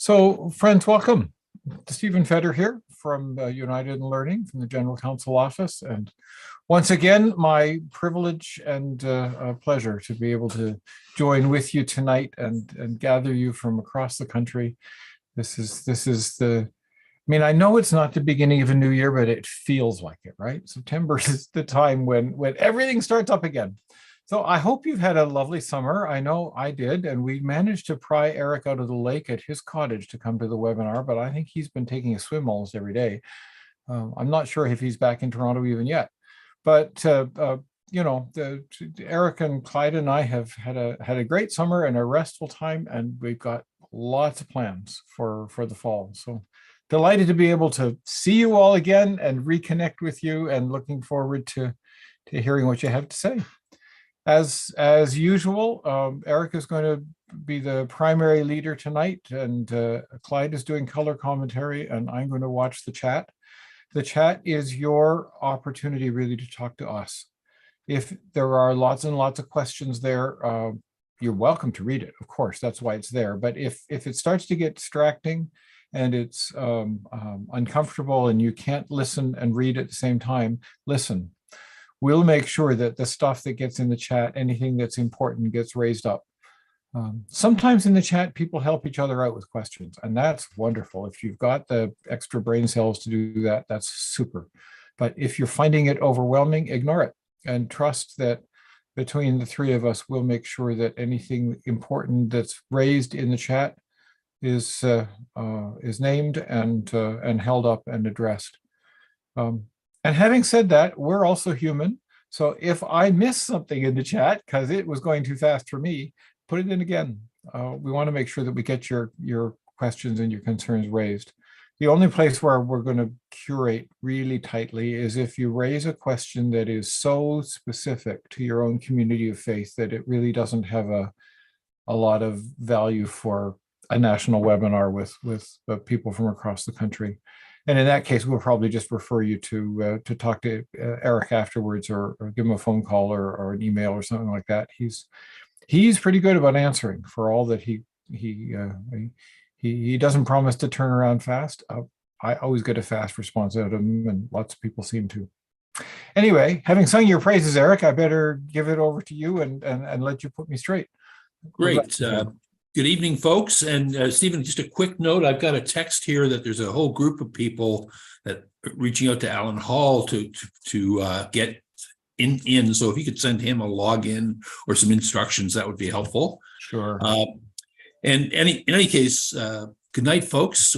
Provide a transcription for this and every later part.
So, friends, welcome. Stephen Feder here from United in Learning from the General Counsel Office. And once again, my privilege and pleasure to be able to join with you tonight and gather you from across the country. This is I know it's not the beginning of a new year, but it feels like it, right? September is the time when everything starts up again. So I hope you've had a lovely summer. I know I did, and we managed to pry Eric out of the lake at his cottage to come to the webinar, but I think he's been taking a swim almost every day. I'm not sure if he's back in Toronto even yet, but Eric and Clyde and I have had a great summer and a restful time, and we've got lots of plans for the fall. So delighted to be able to see you all again and reconnect with you, and looking forward to hearing what you have to say. As usual, Eric is going to be the primary leader tonight, and Clyde is doing color commentary, and I'm going to watch the chat. The chat is your opportunity really to talk to us. If there are lots and lots of questions there, you're welcome to read it. Of course, that's why it's there. But if it starts to get distracting and it's uncomfortable and you can't listen and read at the same time, listen. We'll make sure that the stuff that gets in the chat, anything that's important, gets raised up. Sometimes in the chat, people help each other out with questions, and that's wonderful. If you've got the extra brain cells to do that, that's super. But if you're finding it overwhelming, ignore it and trust that between the three of us, we'll make sure that anything important that's raised in the chat is named and held up and addressed. And having said that, we're also human. So if I miss something in the chat because it was going too fast for me, put it in again. We want to make sure that we get your questions and your concerns raised. The only place where we're going to curate really tightly is if you raise a question that is so specific to your own community of faith that it really doesn't have a lot of value for a national webinar with people from across the country. And in that case, we'll probably just refer you to talk to Eric afterwards, or give him a phone call or an email or something like that. He's pretty good about answering for all that he doesn't promise to turn around fast. I always get a fast response out of him, and lots of people seem to. Anyway, having sung your praises, Eric, I better give it over to you and let you put me straight. Great. Good evening, folks. And Stephen, just a quick note. I've got a text here that there's a whole group of people that are reaching out to Alan Hall to get in. So if you could send him a login or some instructions, that would be helpful. Sure. And in any case, good night, folks.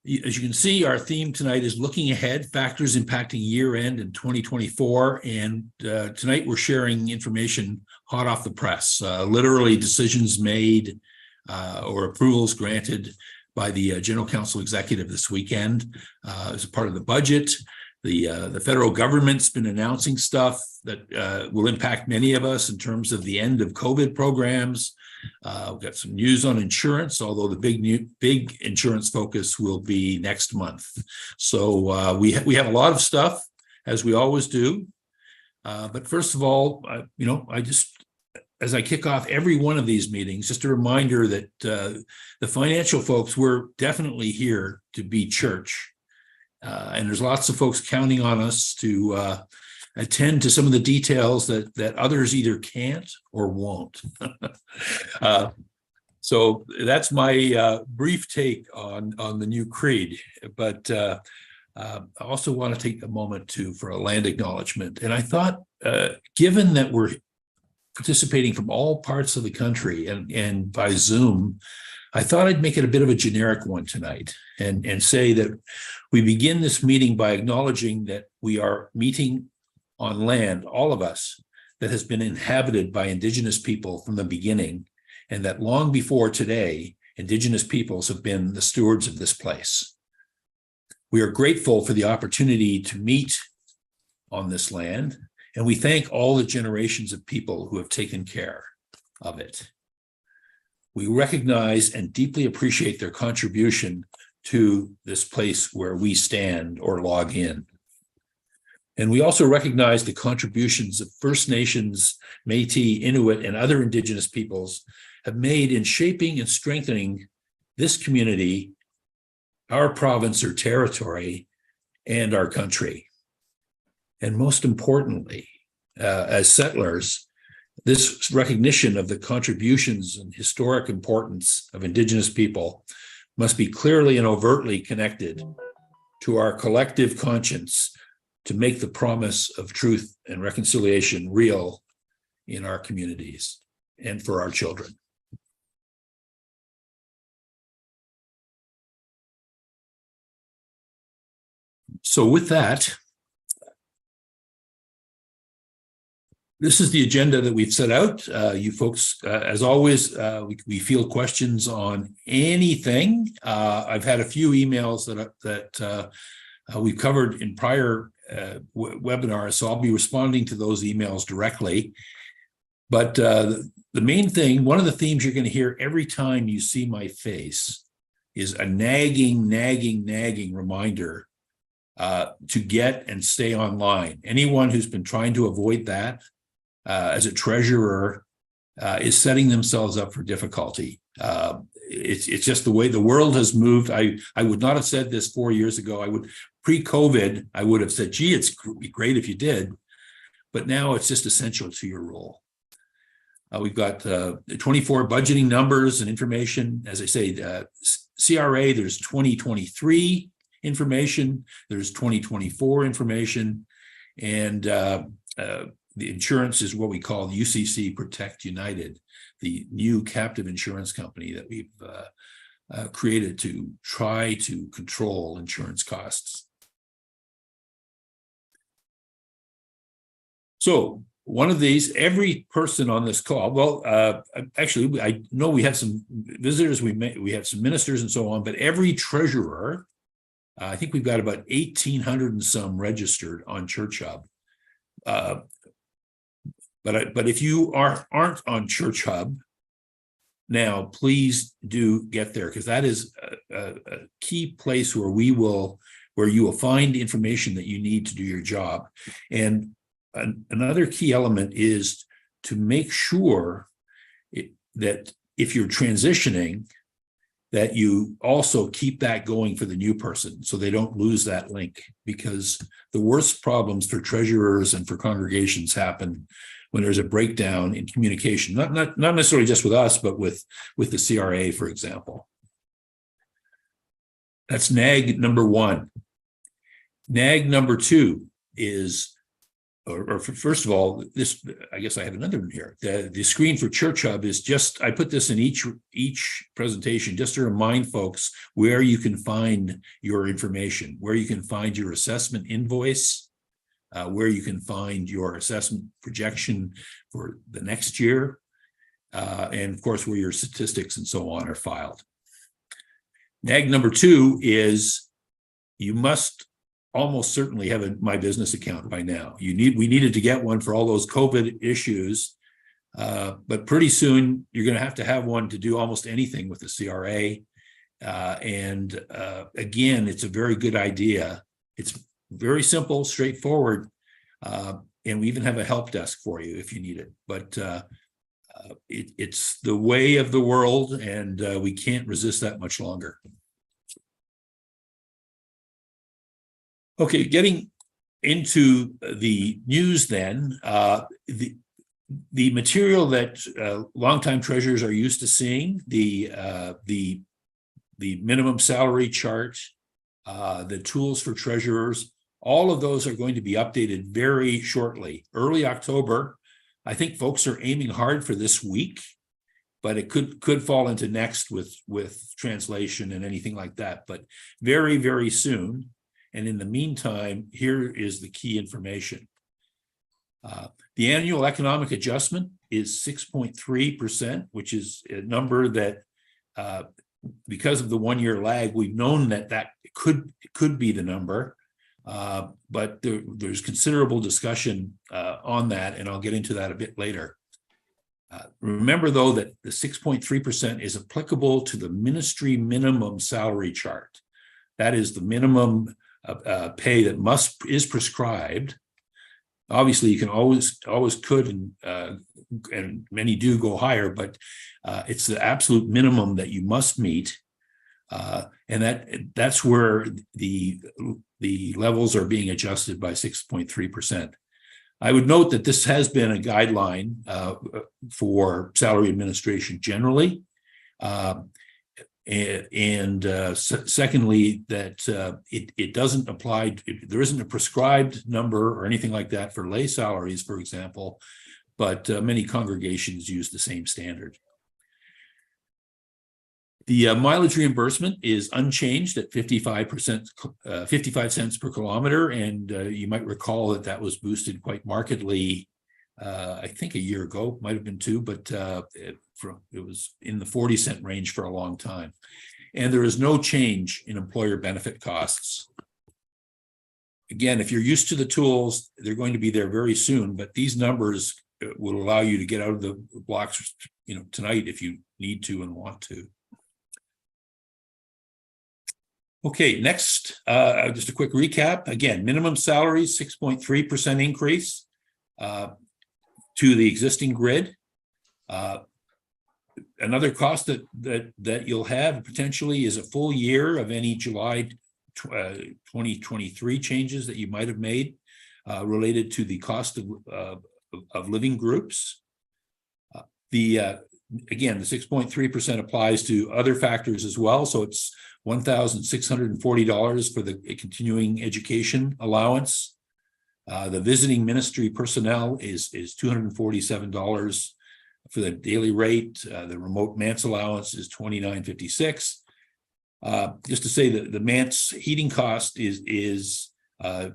As you can see, our theme tonight is looking ahead, factors impacting year end in 2024. And tonight we're sharing information hot off the press, literally decisions made or approvals granted by the General Counsel Executive this weekend as a part of the budget. The federal government's been announcing stuff that will impact many of us in terms of the end of COVID programs. We've got some news on insurance, although the big insurance focus will be next month. So we have a lot of stuff, as we always do. But first of all, as I kick off every one of these meetings, just a reminder that the financial folks, we're definitely here to be church. And there's lots of folks counting on us to attend to some of the details that others either can't or won't. So that's my brief take on the new creed. But I also want to take a moment for a land acknowledgement. And I thought, given that we're participating from all parts of the country and by Zoom, I thought I'd make it a bit of a generic one tonight and say that we begin this meeting by acknowledging that we are meeting on land, all of us, that has been inhabited by Indigenous people from the beginning, and that long before today, Indigenous peoples have been the stewards of this place. We are grateful for the opportunity to meet on this land, and we thank all the generations of people who have taken care of it. We recognize and deeply appreciate their contribution to this place where we stand or log in. And we also recognize the contributions of First Nations, Métis, Inuit, and other Indigenous peoples have made in shaping and strengthening this community, our province or territory, and our country. And most importantly, as settlers, this recognition of the contributions and historic importance of Indigenous people must be clearly and overtly connected to our collective conscience to make the promise of truth and reconciliation real in our communities and for our children. So with that, this is the agenda that we've set out. You folks, as always, we field questions on anything. I've had a few emails that we've covered in prior webinars, so I'll be responding to those emails directly. But the main thing, one of the themes you're going to hear every time you see my face is a nagging reminder to get and stay online. Anyone who's been trying to avoid that as a treasurer is setting themselves up for difficulty. It's just the way the world has moved. I would not have said this 4 years ago. Pre-COVID, I would have said, gee, it's great if you did. But now it's just essential to your role. We've got 24 budgeting numbers and information. As I say, CRA, there's 2023 information, there's 2024 information, and the insurance is what we call the UCC Protect United, the new captive insurance company that we've created to try to control insurance costs. So one of these, every person on this call, well, actually, I know we have some visitors, we have some ministers and so on, but every treasurer, I think we've got about 1,800 and some registered on Church Hub. But if you aren't on Church Hub now, please do get there, because that is a key place where you will find information that you need to do your job. And another key element is to make sure that if you're transitioning, that you also keep that going for the new person so they don't lose that link, because the worst problems for treasurers and for congregations happen when there's a breakdown in communication, not necessarily just with us, but with the CRA, for example. That's nag number one. Nag number two is, first of all, this, I guess I have another one here. The screen for Church Hub is just, I put this in each presentation just to remind folks where you can find your information, where you can find your assessment invoice, where you can find your assessment projection for the next year, and of course, where your statistics and so on are filed. Nag number two is you must almost certainly have a My Business account by now. We needed to get one for all those COVID issues, but pretty soon you're going to have one to do almost anything with the CRA. And again, it's a very good idea. It's very simple, straightforward, and we even have a help desk for you if you need it. But it's the way of the world, and we can't resist that much longer. Okay, getting into the news then, the material that longtime treasurers are used to seeing, the minimum salary chart, the tools for treasurers, all of those are going to be updated very shortly. Early October, I think folks are aiming hard for this week, but it could fall into next with translation and anything like that, but very, very soon. And in the meantime, here is the key information. The annual economic adjustment is 6.3%, which is a number that, because of the one-year lag, we've known that could be the number, but there's considerable discussion on that, and I'll get into that a bit later. Remember, though, that the 6.3% is applicable to the ministry minimum salary chart. That is the minimum pay that is prescribed Obviously, you can always could and many do go higher, but it's the absolute minimum that you must meet, and that's where the levels are being adjusted by 6.3%. I would note that this has been a guideline for salary administration generally. Secondly, that it doesn't apply. There isn't a prescribed number or anything like that for lay salaries, for example, but many congregations use the same standard. The mileage reimbursement is unchanged at 55%, 55 cents per kilometer, and you might recall that that was boosted quite markedly. I think a year ago, might have been two, but it was in the 40-cent range for a long time. And there is no change in employer benefit costs. Again, if you're used to the tools, they're going to be there very soon, but these numbers will allow you to get out of the blocks, tonight if you need to and want to. Okay, next, just a quick recap. Again, minimum salary, 6.3% increase to the existing grid. Another cost that you'll have potentially is a full year of any July 2023 changes that you might have made related to the cost of living groups. Again, the 6.3% applies to other factors as well. So it's $1,640 for the continuing education allowance. The visiting ministry personnel is $247 for the daily rate. The remote manse allowance is $29.56. Just to say that the manse heating cost is I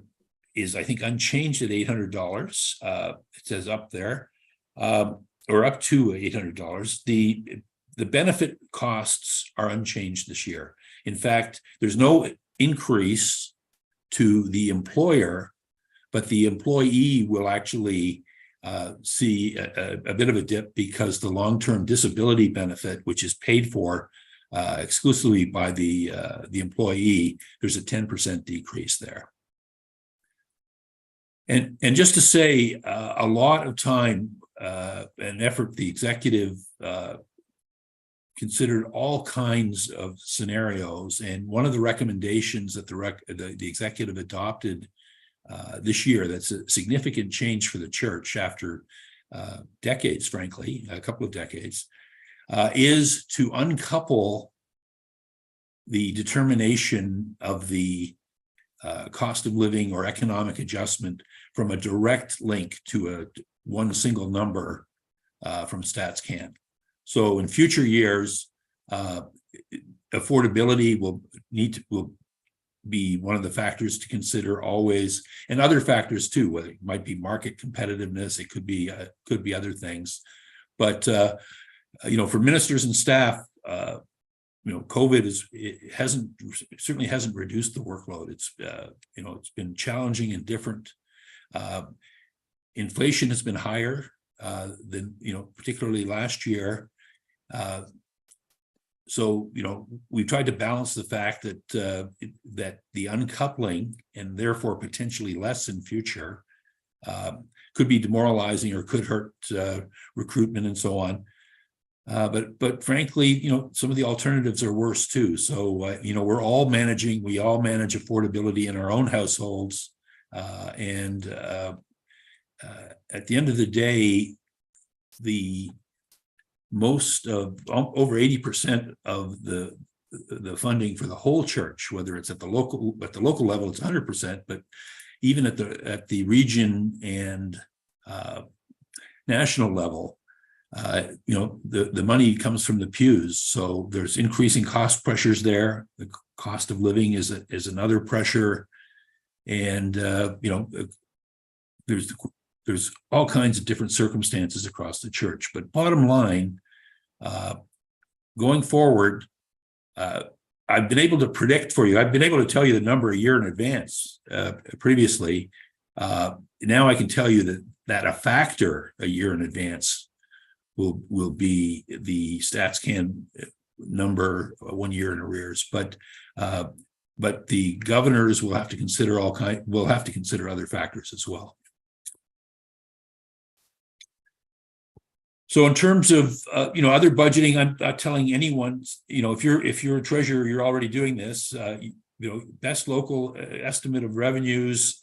think unchanged at $800. It says up there, or up to $800. The benefit costs are unchanged this year. In fact, there's no increase to the employer, but the employee will actually see a bit of a dip because the long-term disability benefit, which is paid for exclusively by the employee, there's a 10% decrease there. And just to say, a lot of time and effort, the executive considered all kinds of scenarios, and one of the recommendations that the executive adopted this year, that's a significant change for the church after decades, frankly, a couple of decades, is to uncouple the determination of the cost of living or economic adjustment from a direct link to one single number from StatsCan. So in future years, affordability will be one of the factors to consider always, and other factors too. Whether it might be market competitiveness, it could be other things. But for ministers and staff, COVID certainly hasn't reduced the workload. It's it's been challenging and different. Inflation has been higher than particularly last year. So we've tried to balance the fact that that the uncoupling, and therefore potentially less in future, could be demoralizing or could hurt recruitment and so on. But frankly, some of the alternatives are worse too. So we all manage affordability in our own households, and at the end of the day, most of over 80% of the funding for the whole church, whether it's at the local level, it's 100%, but even at the region and national level, the money comes from the pews. So there's increasing cost pressures there. The cost of living is another pressure, and there's all kinds of different circumstances across the church. But bottom line, going forward, I've been able to predict for you. I've been able to tell you the number a year in advance previously. Now I can tell you that a factor a year in advance will be the StatsCan number 1 year in arrears. But the governors will have to consider other factors as well. So in terms of, other budgeting, I'm not telling anyone, if you're a treasurer, you're already doing this, best local estimate of revenues.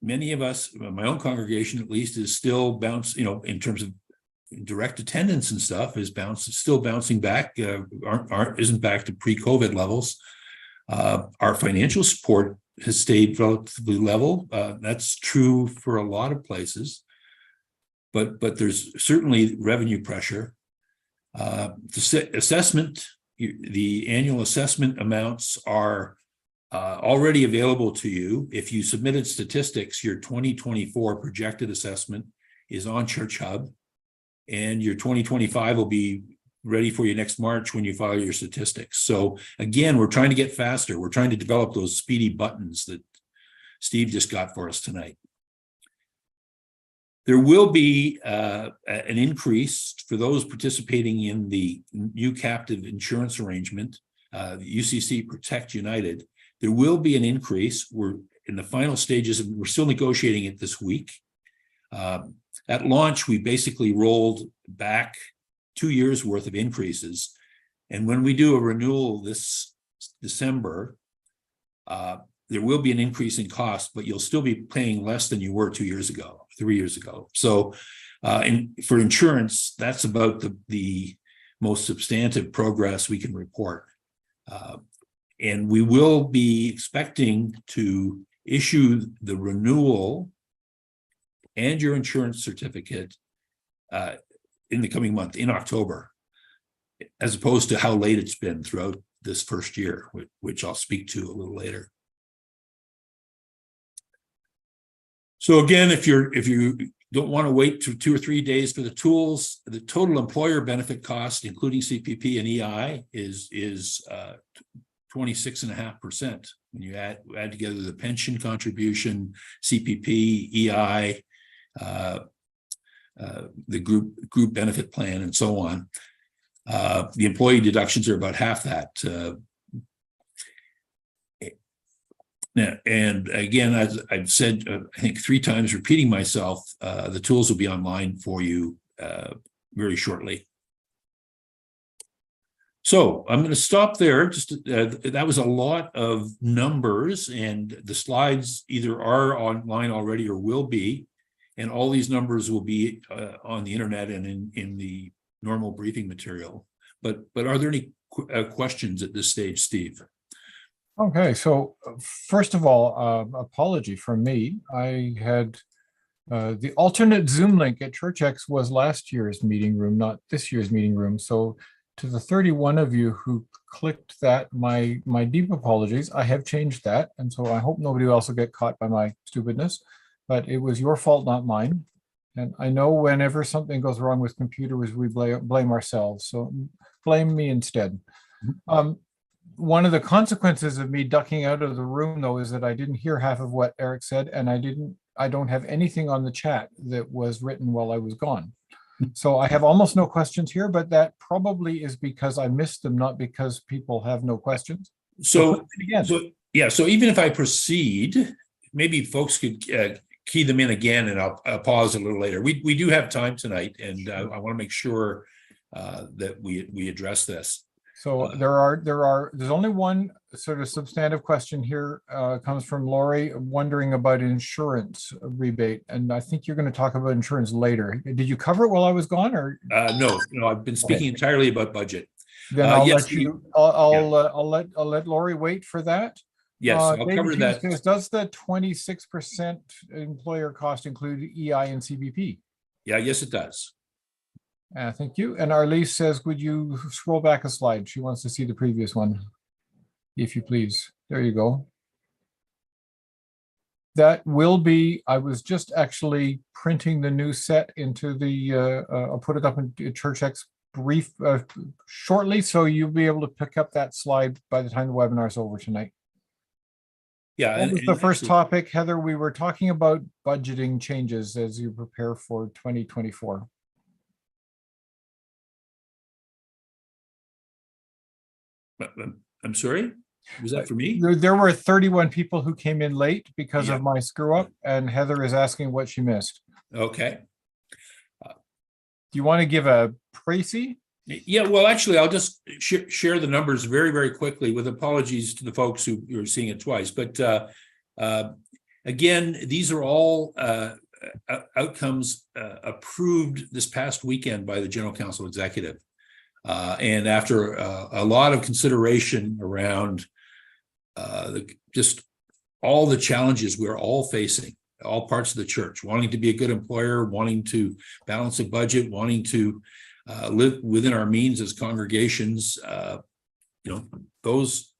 Many of us, my own congregation at least, is still in terms of direct attendance and stuff, still bouncing back, isn't back to pre-COVID levels. Our financial support has stayed relatively level. That's true for a lot of places, but there's certainly revenue pressure. The assessment, the annual assessment amounts are already available to you. If you submitted statistics, your 2024 projected assessment is on Church Hub, and your 2025 will be ready for you next March when you file your statistics. So again, we're trying to get faster. We're trying to develop those speedy buttons that Steve just got for us tonight. There will be an increase for those participating in the new captive insurance arrangement, the UCC Protect United. There will be an increase. We're in the final stages, and we're still negotiating it this week. At launch, we basically rolled back 2 years worth of increases. And when we do a renewal this December, there will be an increase in cost, but you'll still be paying less than you were 2 years ago, 3 years ago. So for insurance, that's about the most substantive progress we can report. And we will be expecting to issue the renewal and your insurance certificate in the coming month, in October, as opposed to how late it's been throughout this first year, which I'll speak to a little later. So again, if you don't want to wait 2 or 3 days for the tools, the total employer benefit cost, including CPP and EI, is 26.5%. When you add together the pension contribution, CPP, EI, the group benefit plan, and so on. The employee deductions are about half that. And again, as I've said, I think 3 times, repeating myself, the tools will be online for you very shortly. So I'm going to stop there. That was a lot of numbers, and the slides either are online already or will be. And all these numbers will be on the internet and in the normal briefing material. But are there any questions at this stage, Steve? Okay, so first of all, apology from me. I had the alternate Zoom link at ChurchX was last year's meeting room, not this year's meeting room. So to the 31 of you who clicked that, my deep apologies. I have changed that, and so I hope nobody else will get caught by my stupidness. But it was your fault, not mine. And I know whenever something goes wrong with computers, we blame ourselves. So blame me instead. One of the consequences of me ducking out of the room, though, is that I didn't hear half of what Eric said, and I don't have anything on the chat that was written while I was gone. So I have almost no questions here, but that probably is because I missed them, not because people have no questions. So even if I proceed, maybe folks could key them in again, and I'll pause a little later. We do have time tonight, and I want to make sure that we address this. So there's only one sort of substantive question here, comes from Lori, wondering about insurance rebate, and I think you're going to talk about insurance later. Did you cover it while I was gone, or no? I've been speaking entirely about budget. Then I'll let you. I'll let Lori wait for that. Yes, I'll cover that. Does the 26% employer cost include EI and CBP? Yeah, yes, it does. Thank you. And Arlise says, would you scroll back a slide? She wants to see the previous one, if you please. There you go. That will be, I was just actually printing the new set into the, I'll put it up in ChurchX brief shortly, so you'll be able to pick up that slide by the time the webinar is over tonight. Yeah. What was the first topic, Heather? We were talking about budgeting changes as you prepare for 2024. I'm sorry, was that for me? There were 31 people who came in late because of my screw up, and Heather is asking what she missed. Okay. you want to give a précis? Yeah, well, actually, I'll just share the numbers very, very quickly with apologies to the folks who are seeing it twice. But again, these are all outcomes approved this past weekend by the General Counsel Executive. And after a lot of consideration around just all the challenges we're all facing, all parts of the church, wanting to be a good employer, wanting to balance a budget, wanting to live within our means as congregations, those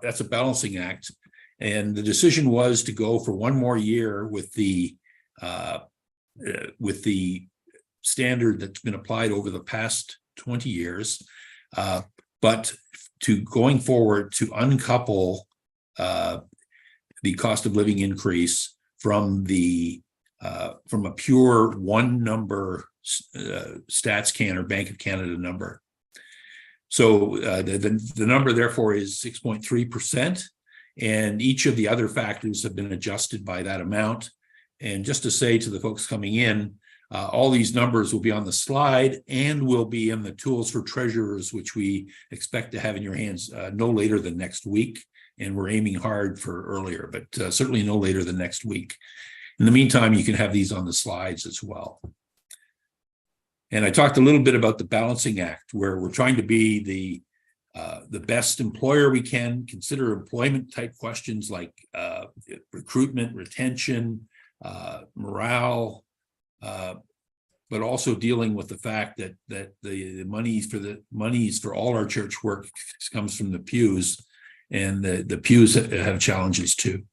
that's a balancing act. And the decision was to go for one more year with the standard that's been applied over the past 20 years, but to going forward to uncouple the cost of living increase from a pure one number StatsCan or Bank of Canada number. So the number therefore is 6.3%, and each of the other factors have been adjusted by that amount. And just to say to the folks coming in, all these numbers will be on the slide and will be in the tools for treasurers, which we expect to have in your hands no later than next week. And we're aiming hard for earlier, but certainly no later than next week. In the meantime, you can have these on the slides as well. And I talked a little bit about the balancing act, where we're trying to be the best employer we can, consider employment type questions like recruitment, retention, morale, but also dealing with the fact that the monies for all our church work comes from the pews, and the pews have challenges too.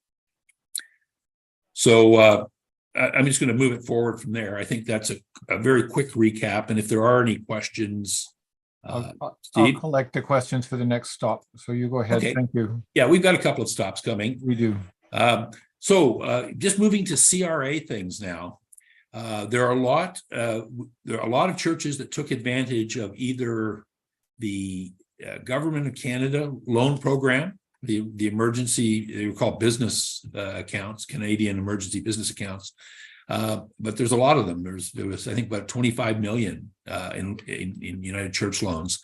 So I'm just going to move it forward from there. I think that's a very quick recap. And if there are any questions, I'll Steve? collect the questions for the next stop. So you go ahead. Okay. Thank you. Yeah, we've got a couple of stops coming. We do. So just moving to CRA things now. There are a lot of churches that took advantage of either the Government of Canada loan program, the emergency, they were called business accounts, Canadian emergency business accounts. But there's a lot of them. There was, I think, about 25 million in United Church loans.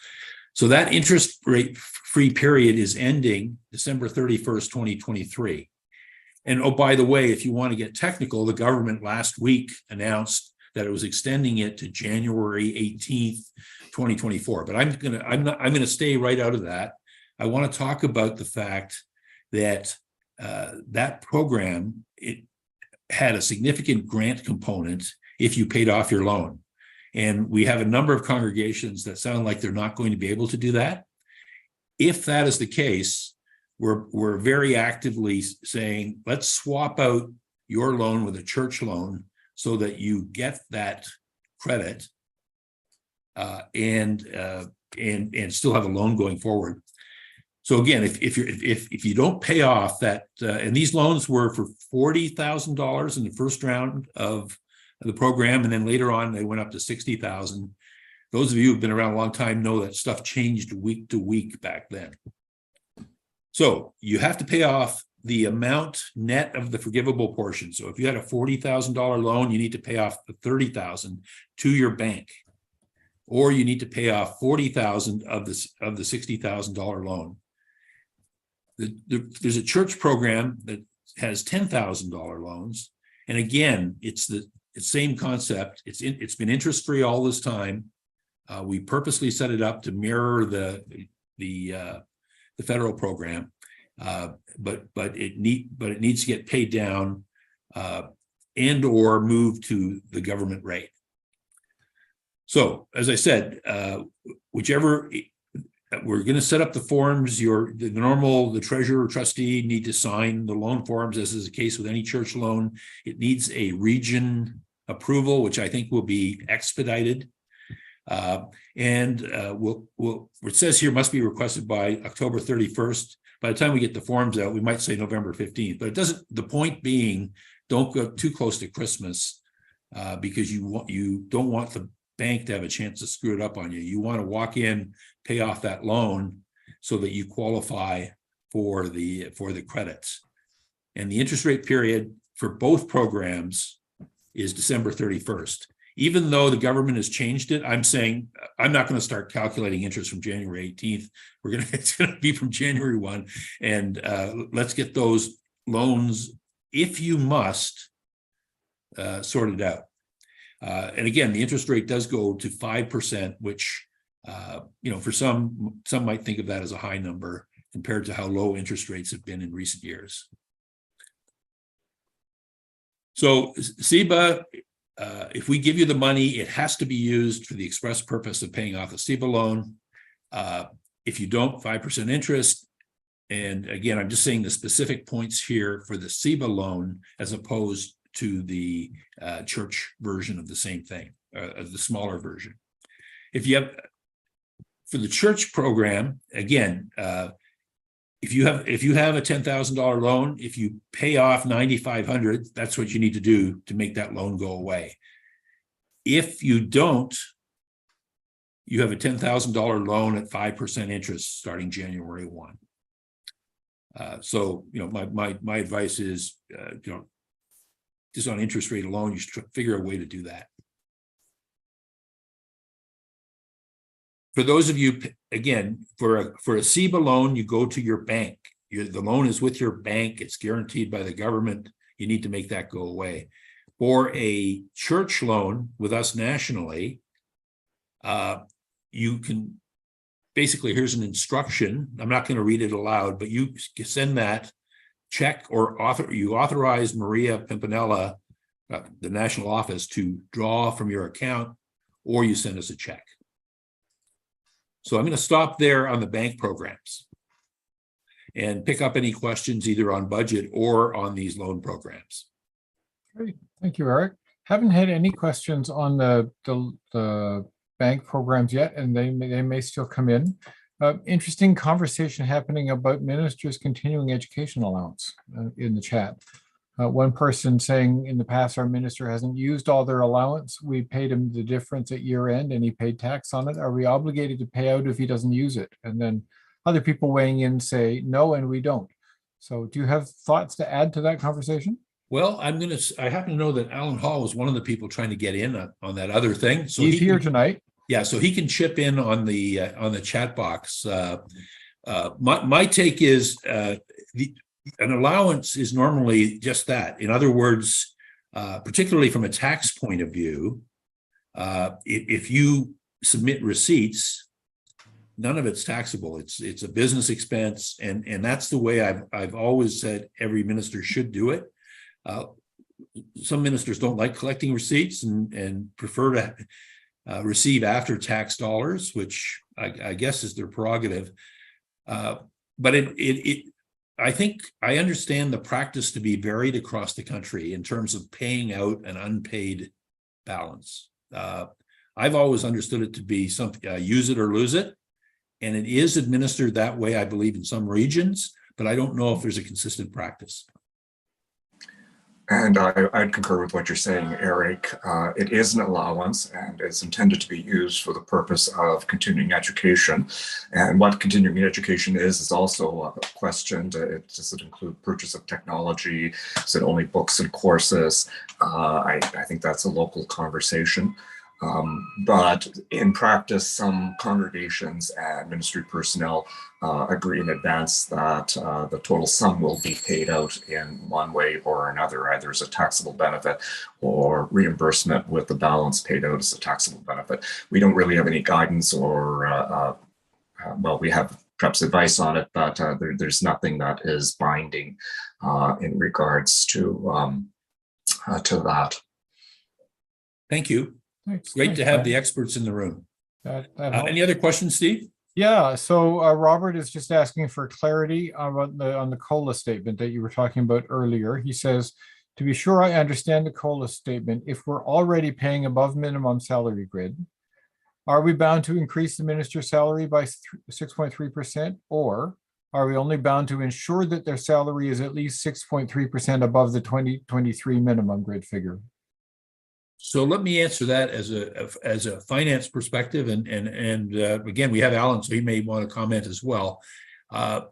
So that interest rate free period is ending December 31st, 2023. And oh, by the way, if you want to get technical, the government last week announced that it was extending it to January 18th, 2024. But I'm gonna stay right out of that. I want to talk about the fact that that program, it had a significant grant component if you paid off your loan. And we have a number of congregations that sound like they're not going to be able to do that. If that is the case, we're very actively saying, let's swap out your loan with a church loan so that you get that credit and still have a loan going forward. So again, if you don't pay off that, and these loans were for $40,000 in the first round of the program, and then later on they went up to $60,000. Those of you who've been around a long time know that stuff changed week to week back then. So you have to pay off the amount net of the forgivable portion. So if you had a $40,000 loan, you need to pay off the $30,000 to your bank, or you need to pay off $40,000 of the $60,000 loan. There's a church program that has $10,000 loans, and again, it's the same concept. It's been interest free all this time. We purposely set it up to mirror the federal program, but it needs to get paid down and or move to the government rate. So as I said, whichever. We're going to set up the forms. The treasurer or trustee need to sign the loan forms, as is the case with any church loan. It needs a region approval, which I think will be expedited. It says here must be requested by October 31st. By the time we get the forms out, we might say November 15th, but it doesn't. The point being, don't go too close to Christmas because you don't want the bank to have a chance to screw it up on you. You want to walk in, pay off that loan so that you qualify for the credits. And the interest rate period for both programs is December 31st. even though the government has changed it, I'm saying I'm not going to start calculating interest from January 18th. It's going to be from January 1. And let's get those loans, if you must, sorted out. And again, the interest rate does go to 5%, which, for some might think of that as a high number compared to how low interest rates have been in recent years. So CEBA, if we give you the money, it has to be used for the express purpose of paying off the CEBA loan. If you don't, 5% interest. And again, I'm just saying the specific points here for the CEBA loan as opposed to the church version of the same thing, the smaller version. If you have, for the church program, again, if you have a $10,000 loan, if you pay off $9,500, that's what you need to do to make that loan go away. If you don't, you have a $10,000 loan at 5% interest starting January 1. So, my advice is, just on interest rate alone, you should figure a way to do that. For those of you, again, for a CEBA loan, you go to your bank. The loan is with your bank. It's guaranteed by the government. You need to make that go away. For a church loan with us nationally, you can basically, here's an instruction. I'm not going to read it aloud, but you send that check or you authorize Maria Pimpinella, the national office, to draw from your account, or you send us a check. So I'm going to stop there on the bank programs and pick up any questions either on budget or on these loan programs. Great. Thank you, Eric. Haven't had any questions on the bank programs yet, and they may still come in. Interesting conversation happening about ministers' continuing education allowance in the chat. One person saying in the past, our minister hasn't used all their allowance. We paid him the difference at year end and he paid tax on it. Are we obligated to pay out if he doesn't use it? And then other people weighing in say, no, and we don't. So do you have thoughts to add to that conversation? Well, I happen to know that Alan Hall was one of the people trying to get in on that other thing. So he's here tonight. Yeah, so he can chip in on the chat box. My take is an allowance is normally just that. In other words, particularly from a tax point of view, if you submit receipts, none of it's taxable. It's a business expense, and that's the way I've always said every minister should do it. Some ministers don't like collecting receipts and prefer to receive after tax dollars, which I guess is their prerogative. But I think I understand the practice to be varied across the country in terms of paying out an unpaid balance. I've always understood it to be something, use it or lose it. And it is administered that way, I believe, in some regions, but I don't know if there's a consistent practice. And I'd concur with what you're saying, Eric. It is an allowance and it's intended to be used for the purpose of continuing education. And what continuing education is also questioned. Does it include purchase of technology? Is it only books and courses? I think that's a local conversation. But in practice, some congregations and ministry personnel agree in advance that the total sum will be paid out in one way or another, either as a taxable benefit or reimbursement with the balance paid out as a taxable benefit. We don't really have any guidance or, well, we have perhaps advice on it, but there's nothing that is binding in regards to that. Thank you. Thanks. Great to have the experts in the room. Any other questions, Steve? Yeah, so Robert is just asking for clarity on the COLA statement that you were talking about earlier. He says, to be sure I understand the COLA statement, if we're already paying above minimum salary grid, are we bound to increase the minister's salary by 6.3%, or are we only bound to ensure that their salary is at least 6.3% above the 2023 minimum grid figure? So let me answer that as a finance perspective, and again, we have Alan, so he may want to comment as well. The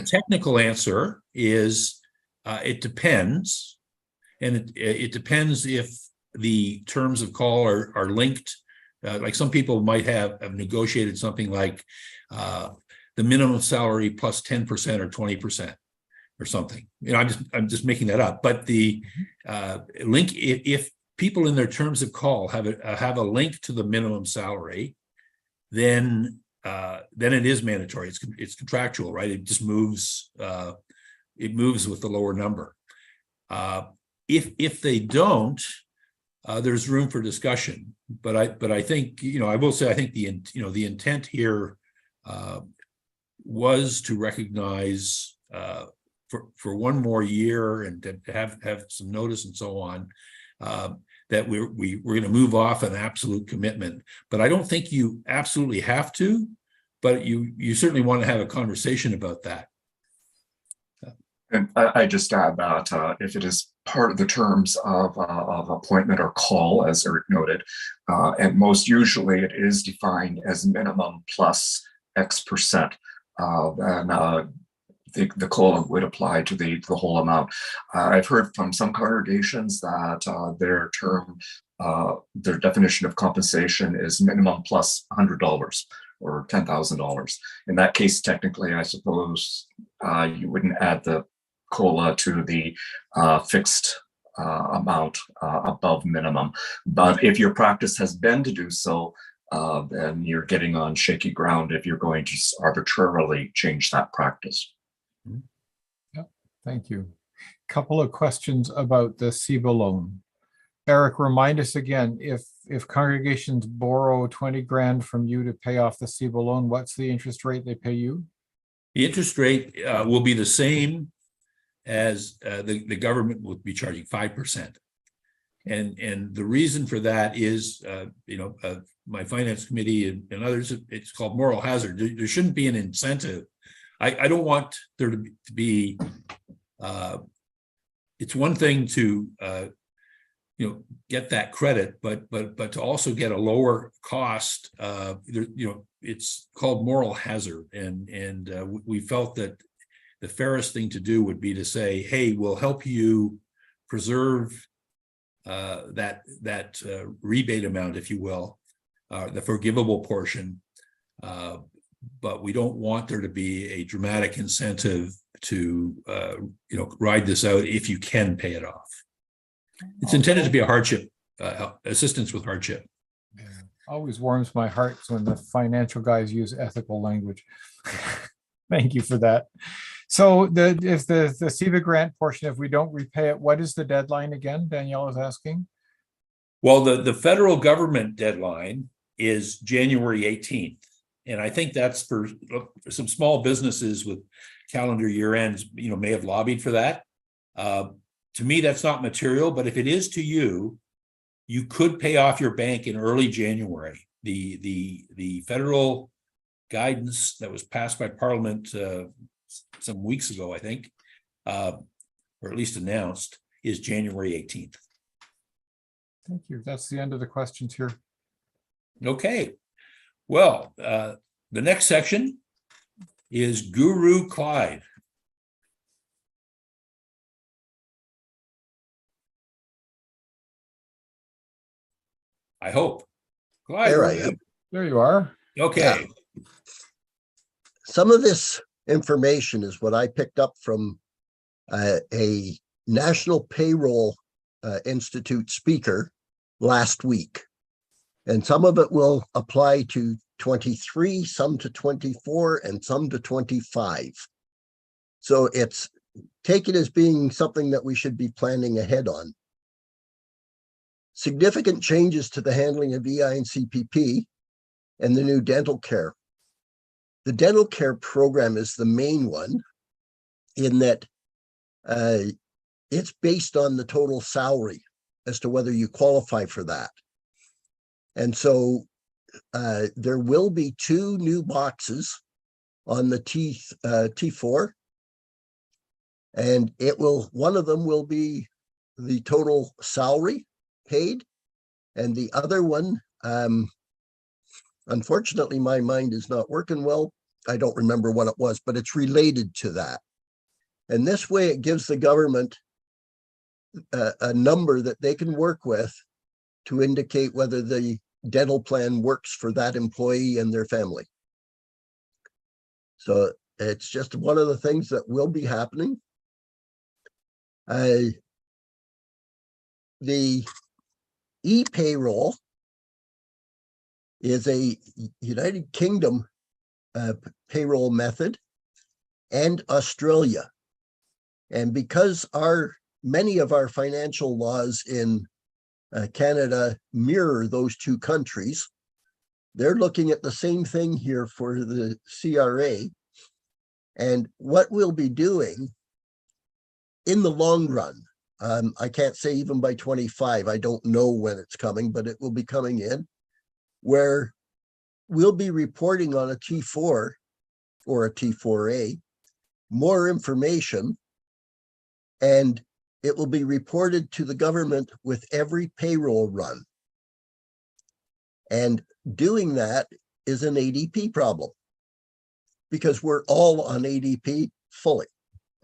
technical answer is it depends, and it depends if the terms of call are linked. Like some people might have negotiated something like the minimum salary plus 10% or 20% or something. You know, I'm just making that up. But the link, if people in their terms of call have a link to the minimum salary, then it is mandatory. It's contractual, right? It just moves. It moves with the lower number. If they don't, there's room for discussion. But I think, you know, I will say I think the intent here was to recognize for one more year and to have some notice and so on, that we're going to move off an absolute commitment. But I don't think you absolutely have to, but you certainly want to have a conversation about that. And I just add that if it is part of the terms of appointment or call, as Eric noted, and most usually it is defined as minimum plus X%, then the COLA would apply to the whole amount. I've heard from some congregations that their definition of compensation is minimum plus $100 or $10,000. In that case, technically, I suppose you wouldn't add the COLA to the fixed amount above minimum. But if your practice has been to do so, then you're getting on shaky ground if you're going to arbitrarily change that practice. Yeah, thank you. Couple of questions about the CEBA loan. Eric, remind us again, if congregations borrow 20 grand from you to pay off the CEBA loan, what's the interest rate they pay you? The interest rate will be the same as the government would be charging 5%. And the reason for that is, my finance committee and others, it's called moral hazard. There shouldn't be an incentive. I don't want there to be, it's one thing to, get that credit, but to also get a lower cost, it's called moral hazard. And we felt that the fairest thing to do would be to say, hey, we'll help you preserve that rebate amount, if you will, the forgivable portion. But we don't want there to be a dramatic incentive to, ride this out if you can pay it off. It's intended to be a hardship, assistance with hardship. Yeah. Always warms my heart when the financial guys use ethical language. Thank you for that. So if the CEBA grant portion, if we don't repay it, what is the deadline again? Danielle is asking. Well, the federal government deadline is January 18th. And I think that's for some small businesses with calendar year ends, may have lobbied for that. To me, that's not material, but if it is to you, you could pay off your bank in early January. The federal guidance that was passed by Parliament some weeks ago, I think, or at least announced, is January 18th. Thank you. That's the end of the questions here. Okay. Well, the next section is Guru Clyde. I hope. Clyde, there I am. There you are. Okay. Yeah. Some of this information is what I picked up from a National Payroll Institute speaker last week. And some of it will apply to 23, some to 24, and some to 25. So it's taken as being something that we should be planning ahead on. Significant changes to the handling of EI and CPP and the new dental care. The dental care program is the main one in that it's based on the total salary as to whether you qualify for that. And so there will be 2 new boxes on the T4, and one of them will be the total salary paid, and the other one, unfortunately, my mind is not working well. I don't remember what it was, but it's related to that. And this way it gives the government a number that they can work with to indicate whether the dental plan works for that employee and their family. So it's just one of the things that will be happening. The e-payroll is a United Kingdom payroll method and Australia. And because many of our financial laws in Canada mirror those two countries, they're looking at the same thing here for the CRA. And what we'll be doing in the long run, I can't say even by 25, I don't know when it's coming, but it will be coming in, where we'll be reporting on a T4 or a T4A, more information, and it will be reported to the government with every payroll run. And doing that is an ADP problem, because we're all on ADP fully,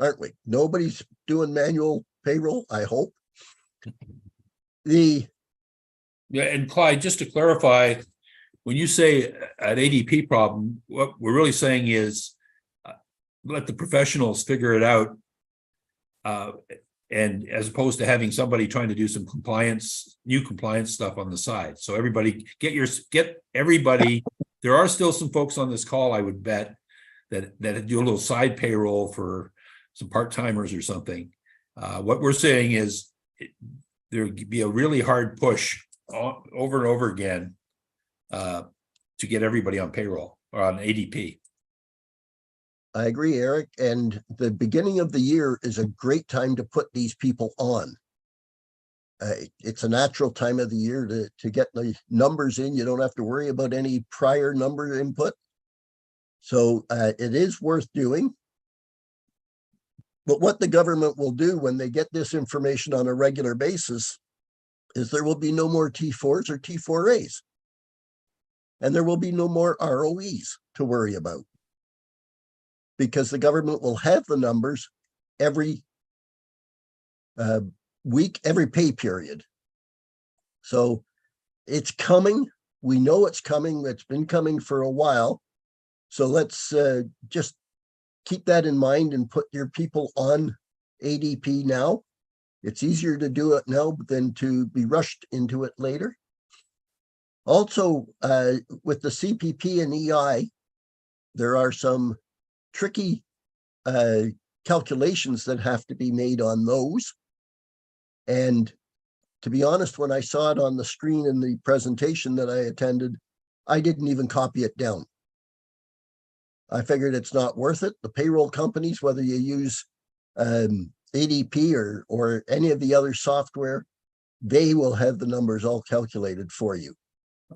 aren't we? Nobody's doing manual payroll, I hope. Yeah, and Clyde, just to clarify, when you say an ADP problem, what we're really saying is let the professionals figure it out. And as opposed to having somebody trying to do some new compliance stuff on the side. So everybody get everybody. There are still some folks on this call, I would bet, that do a little side payroll for some part-timers or something. What we're saying is there would be a really hard push over and over again to get everybody on payroll or on ADP. I agree, Eric. And the beginning of the year is a great time to put these people on. It's a natural time of the year to get the numbers in. You don't have to worry about any prior number input. So it is worth doing. But what the government will do when they get this information on a regular basis is there will be no more T4s or T4As. And there will be no more ROEs to worry about, because the government will have the numbers every week, every pay period. So it's coming. We know it's coming. It's been coming for a while. So let's just keep that in mind and put your people on ADP now. It's easier to do it now than to be rushed into it later. Also, with the CPP and EI, there are some tricky calculations that have to be made on those. And to be honest, when I saw it on the screen in the presentation that I attended, I didn't even copy it down. I figured it's not worth it. The payroll companies, whether you use ADP or any of the other software, they will have the numbers all calculated for you.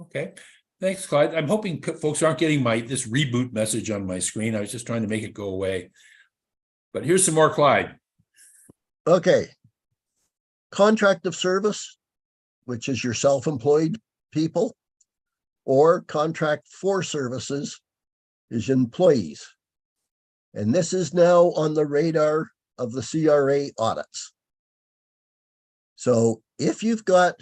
Okay. Thanks, Clyde. I'm hoping folks aren't getting this reboot message on my screen. I was just trying to make it go away. But here's some more, Clyde. Okay. Contract of service, which is your self-employed people, or contract for services is employees. And this is now on the radar of the CRA audits. So if you've got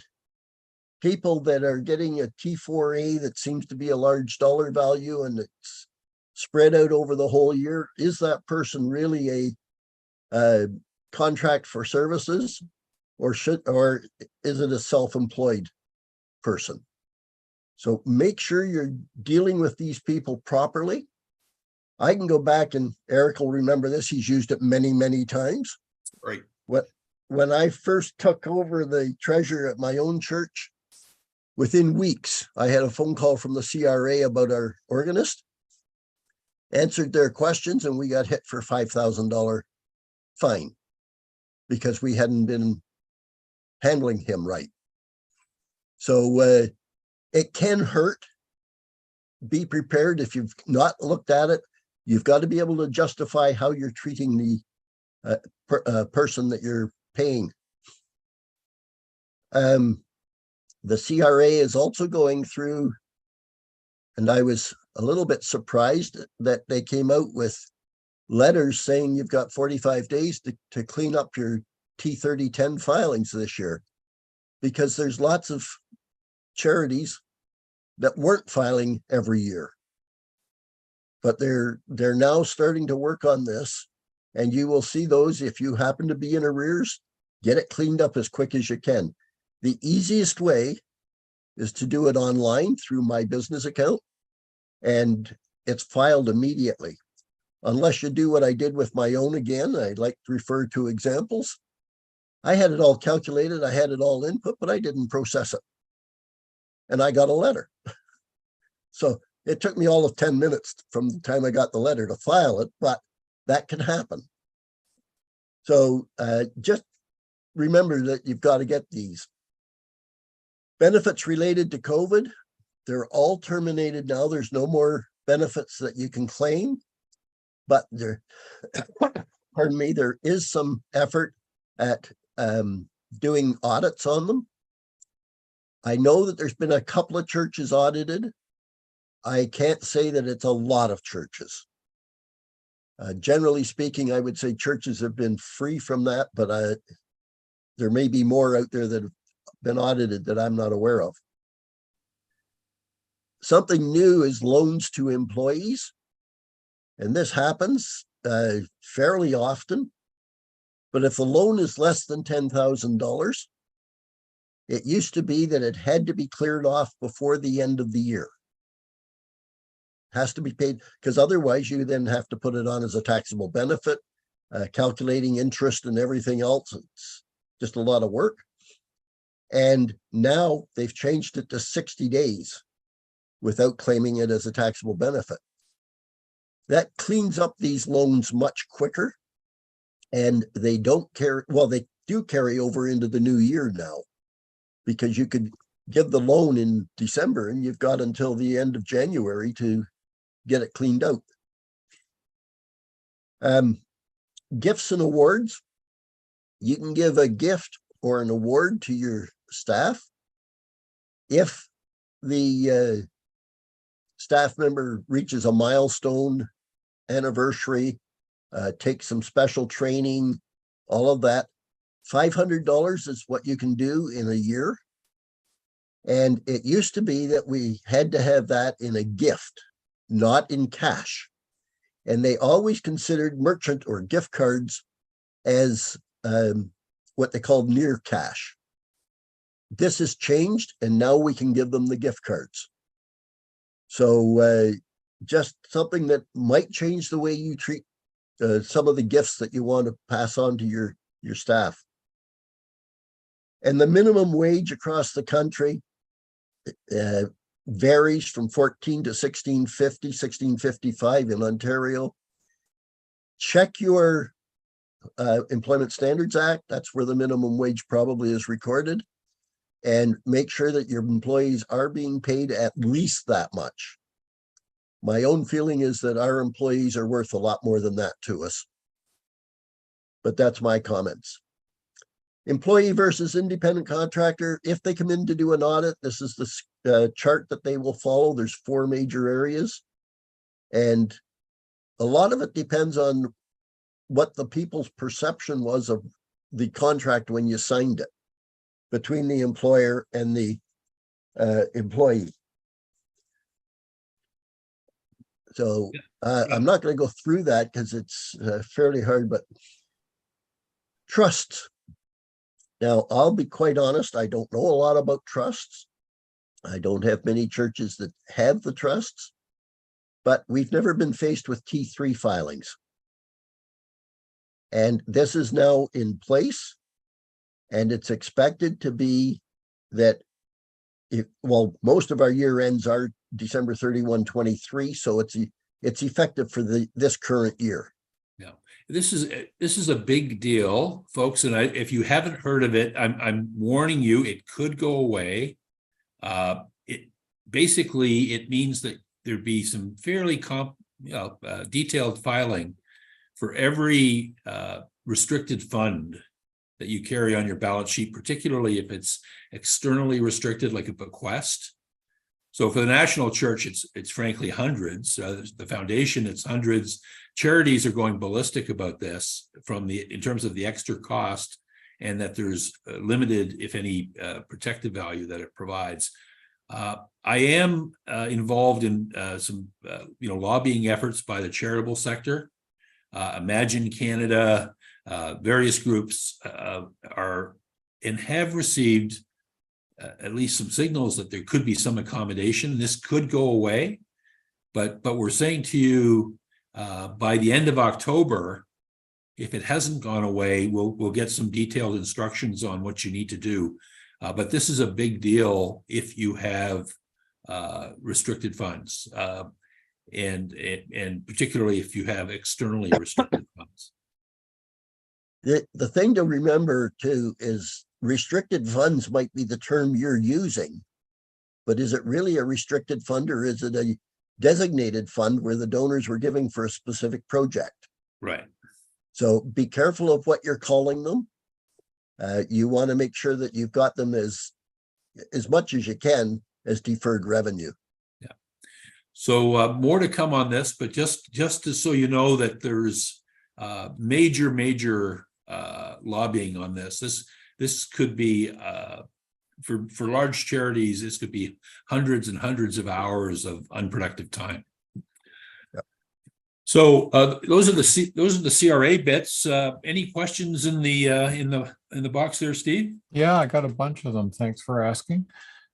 people that are getting a T4A that seems to be a large dollar value and it's spread out over the whole year, is that person really a contract for services, or is it a self-employed person? So make sure you're dealing with these people properly. I can go back, and Eric will remember this. He's used it many, many times. Right. When I first took over the treasurer at my own church, within weeks, I had a phone call from the CRA about our organist, answered their questions, and we got hit for $5,000 fine because we hadn't been handling him right. So it can hurt. Be prepared. If you've not looked at it, you've got to be able to justify how you're treating the person that you're paying. The CRA is also going through, and I was a little bit surprised that they came out with letters saying you've got 45 days to clean up your T3010 filings this year. because there's lots of charities that weren't filing every year. But they're now starting to work on this, and you will see those. If you happen to be in arrears, get it cleaned up as quick as you can. The easiest way is to do it online through my business account, and it's filed immediately. Unless you do what I did with my own again, I like to refer to examples. I had it all calculated, I had it all input, but I didn't process it. And I got a letter. So it took me all of 10 minutes from the time I got the letter to file it, but that can happen. So just remember that you've got to get these. Benefits related to COVID, they're all terminated now. There's no more benefits that you can claim, but there, pardon me, there is some effort at doing audits on them. I know that there's been a couple of churches audited. I can't say that it's a lot of churches. Generally speaking, I would say churches have been free from that, but there may be more out there that have been audited that I'm not aware of. Something new is loans to employees, and this happens fairly often. But if the loan is less than $10,000, it used to be that it had to be cleared off before the end of the year. Has to be paid, because otherwise you then have to put it on as a taxable benefit, calculating interest and everything else. It's just a lot of work. And now they've changed it to 60 days without claiming it as a taxable benefit. That cleans up these loans much quicker, and they don't carry, well, they do carry over into the new year now, because you could give the loan in December and you've got until the end of January to get it cleaned out. Gifts and awards. You can give a gift or an award to your staff if the staff member reaches a milestone, anniversary, takes some special training, all of that. $500 is what you can do in a year. And it used to be that we had to have that in a gift, not in cash. And they always considered merchant or gift cards as what they called near cash. This has changed, and now we can give them the gift cards. So just something that might change the way you treat some of the gifts that you want to pass on to your staff. And the minimum wage across the country varies from 14 to 16.50, 16.55 in Ontario. Check your Employment Standards Act. That's where the minimum wage probably is recorded. And make sure that your employees are being paid at least that much. My own feeling is that our employees are worth a lot more than that to us. But that's my comments. Employee versus independent contractor. If they come in to do an audit, this is the chart that they will follow. There's 4 major areas. And a lot of it depends on what the people's perception was of the contract when you signed it between the employer and the employee. So I'm not going to go through that because it's fairly hard, but trusts. Now, I'll be quite honest, I don't know a lot about trusts. I don't have many churches that have the trusts, but we've never been faced with T3 filings. And this is now in place, and it's expected to be that, well, most of our year ends are December 31, 23, so it's effective for this current year. Yeah, this is a big deal, folks. And if you haven't heard of it, I'm warning you, it could go away. Basically, it means that there'd be some fairly detailed filing for every restricted fund that you carry on your balance sheet, particularly if it's externally restricted, like a bequest. So for the national church, it's frankly hundreds. The foundation, it's hundreds. Charities are going ballistic about this in terms of the extra cost and that there's limited, if any, protective value that it provides. I am involved in some lobbying efforts by the charitable sector. Imagine Canada, various groups are and have received at least some signals that there could be some accommodation. This could go away, but we're saying to you by the end of October, if it hasn't gone away, we'll get some detailed instructions on what you need to do. But this is a big deal if you have restricted funds, and particularly if you have externally restricted funds. The thing to remember too is restricted funds might be the term you're using, but is it really a restricted fund, or is it a designated fund where the donors were giving for a specific project? Right. So be careful of what you're calling them. You want to make sure that you've got them as much as you can as deferred revenue. Yeah. So more to come on this, but just so you know that there's major lobbying on this. This could be for large charities. This could be hundreds and hundreds of hours of unproductive time. Yep. So those are the CRA bits. Any questions in the box there, Steve? Yeah, I got a bunch of them. Thanks for asking.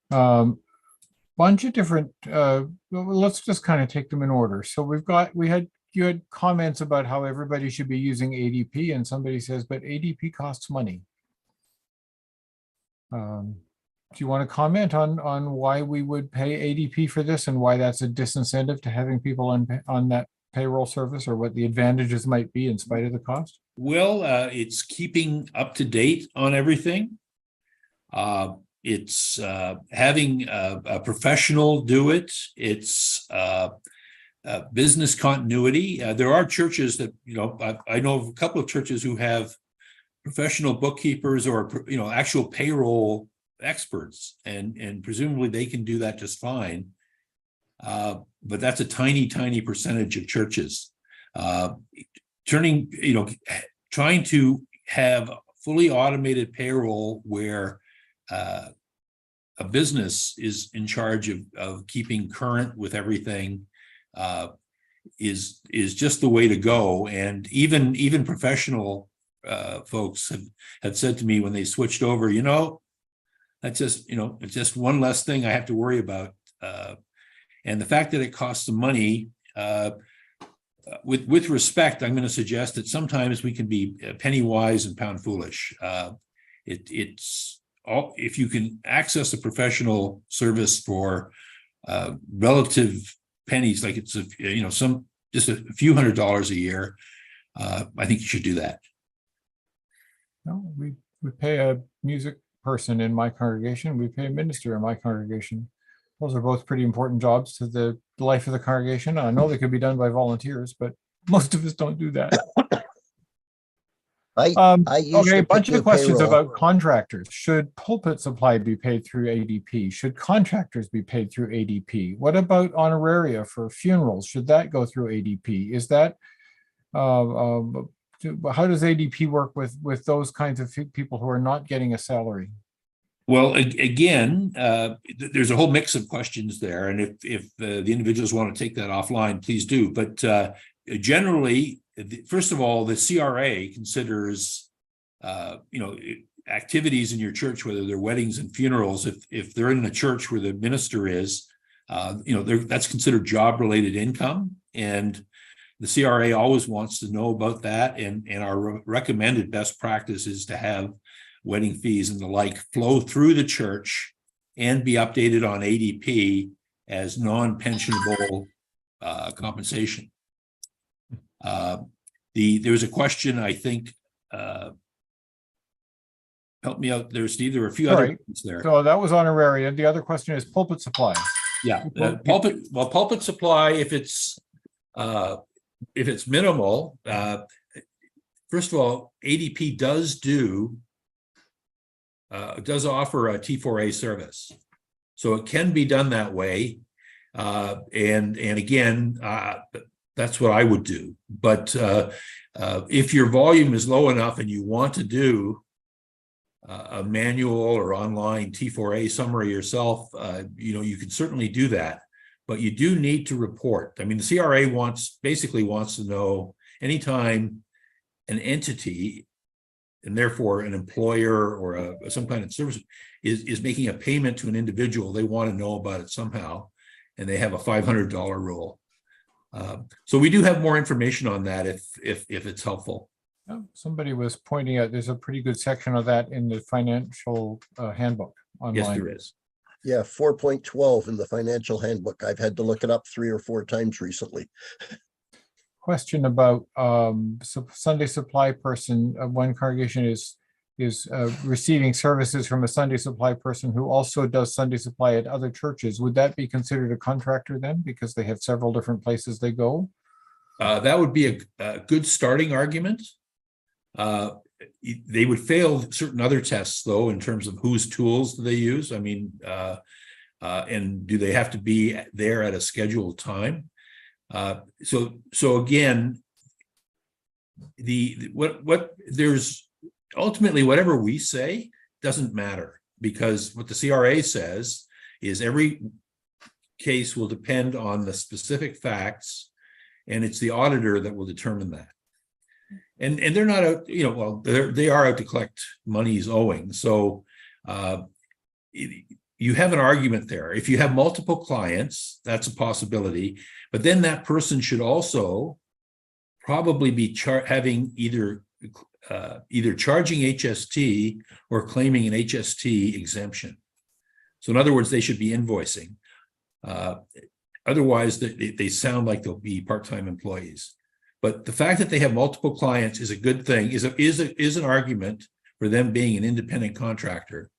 Bunch of different, let's just kind of take them in order. So you had comments about how everybody should be using ADP, and somebody says, but ADP costs money. Do you want to comment on why we would pay ADP for this and why that's a disincentive to having people on that payroll service, or what the advantages might be in spite of the cost? Well, it's keeping up to date on everything. It's having a professional do it. It's business continuity. There are churches that, I know of a couple of churches who have professional bookkeepers or, actual payroll experts, and presumably they can do that just fine. But that's a tiny percentage of churches. Trying to have fully automated payroll where a business is in charge of keeping current with everything is just the way to go. And even professional folks have said to me when they switched over, that's just, it's just one less thing I have to worry about. And the fact that it costs some money, with respect, I'm going to suggest that sometimes we can be penny wise and pound foolish. It's all, if you can access a professional service for relative pennies, like it's just a few $100s a year, I think you should do that. No, we pay a music person in my congregation. We pay a minister in my congregation. Those are both pretty important jobs to the life of the congregation. I know they could be done by volunteers, but most of us don't do that. Okay, a bunch of questions about contractors. Should pulpit supply be paid through ADP? Should contractors be paid through ADP? What about honoraria for funerals? Should that go through ADP? Is that how does ADP work with those kinds of people who are not getting a salary? Well, again, there's a whole mix of questions there, and if the individuals want to take that offline, please do. But generally, first of all, the CRA considers, activities in your church, whether they're weddings and funerals. If they're in a church where the minister is, that's considered job-related income, and the CRA always wants to know about that. And our recommended best practice is to have wedding fees and the like flow through the church and be updated on ADP as non-pensionable compensation. There was a question, I think, help me out there, Steve. There were a few other things there. So that was honoraria. The other question is pulpit supply. Yeah, pulpit supply, if it's minimal, first of all, ADP does offer a T4A service, so it can be done that way. And again, that's what I would do. But if your volume is low enough and you want to do a manual or online T4A summary yourself, you can certainly do that, but you do need to report. I mean, the CRA basically wants to know anytime an entity, and therefore an employer or some kind of service is making a payment to an individual, they want to know about it somehow, and they have a $500 rule. So we do have more information on that if it's helpful. Somebody was pointing out there's a pretty good section of that in the financial handbook online. Yes, there is. Yeah, 4.12 in the financial handbook. I've had to look it up 3 or 4 times recently. Question about Sunday supply person. One congregation is receiving services from a Sunday supply person who also does Sunday supply at other churches. Would that be considered a contractor then, because they have several different places they go? That would be a good starting argument. They would fail certain other tests, though, in terms of whose tools do they use. I mean, and do they have to be there at a scheduled time? So again, there's ultimately whatever we say doesn't matter, because what the CRA says is every case will depend on the specific facts, and it's the auditor that will determine that. And they're not out, they are out to collect monies owing. So you have an argument there. If you have multiple clients, that's a possibility. But then that person should also probably be having either charging HST or claiming an HST exemption. So in other words, they should be invoicing. Otherwise, they sound like they'll be part-time employees. But the fact that they have multiple clients is a good thing, is an argument for them being an independent contractor.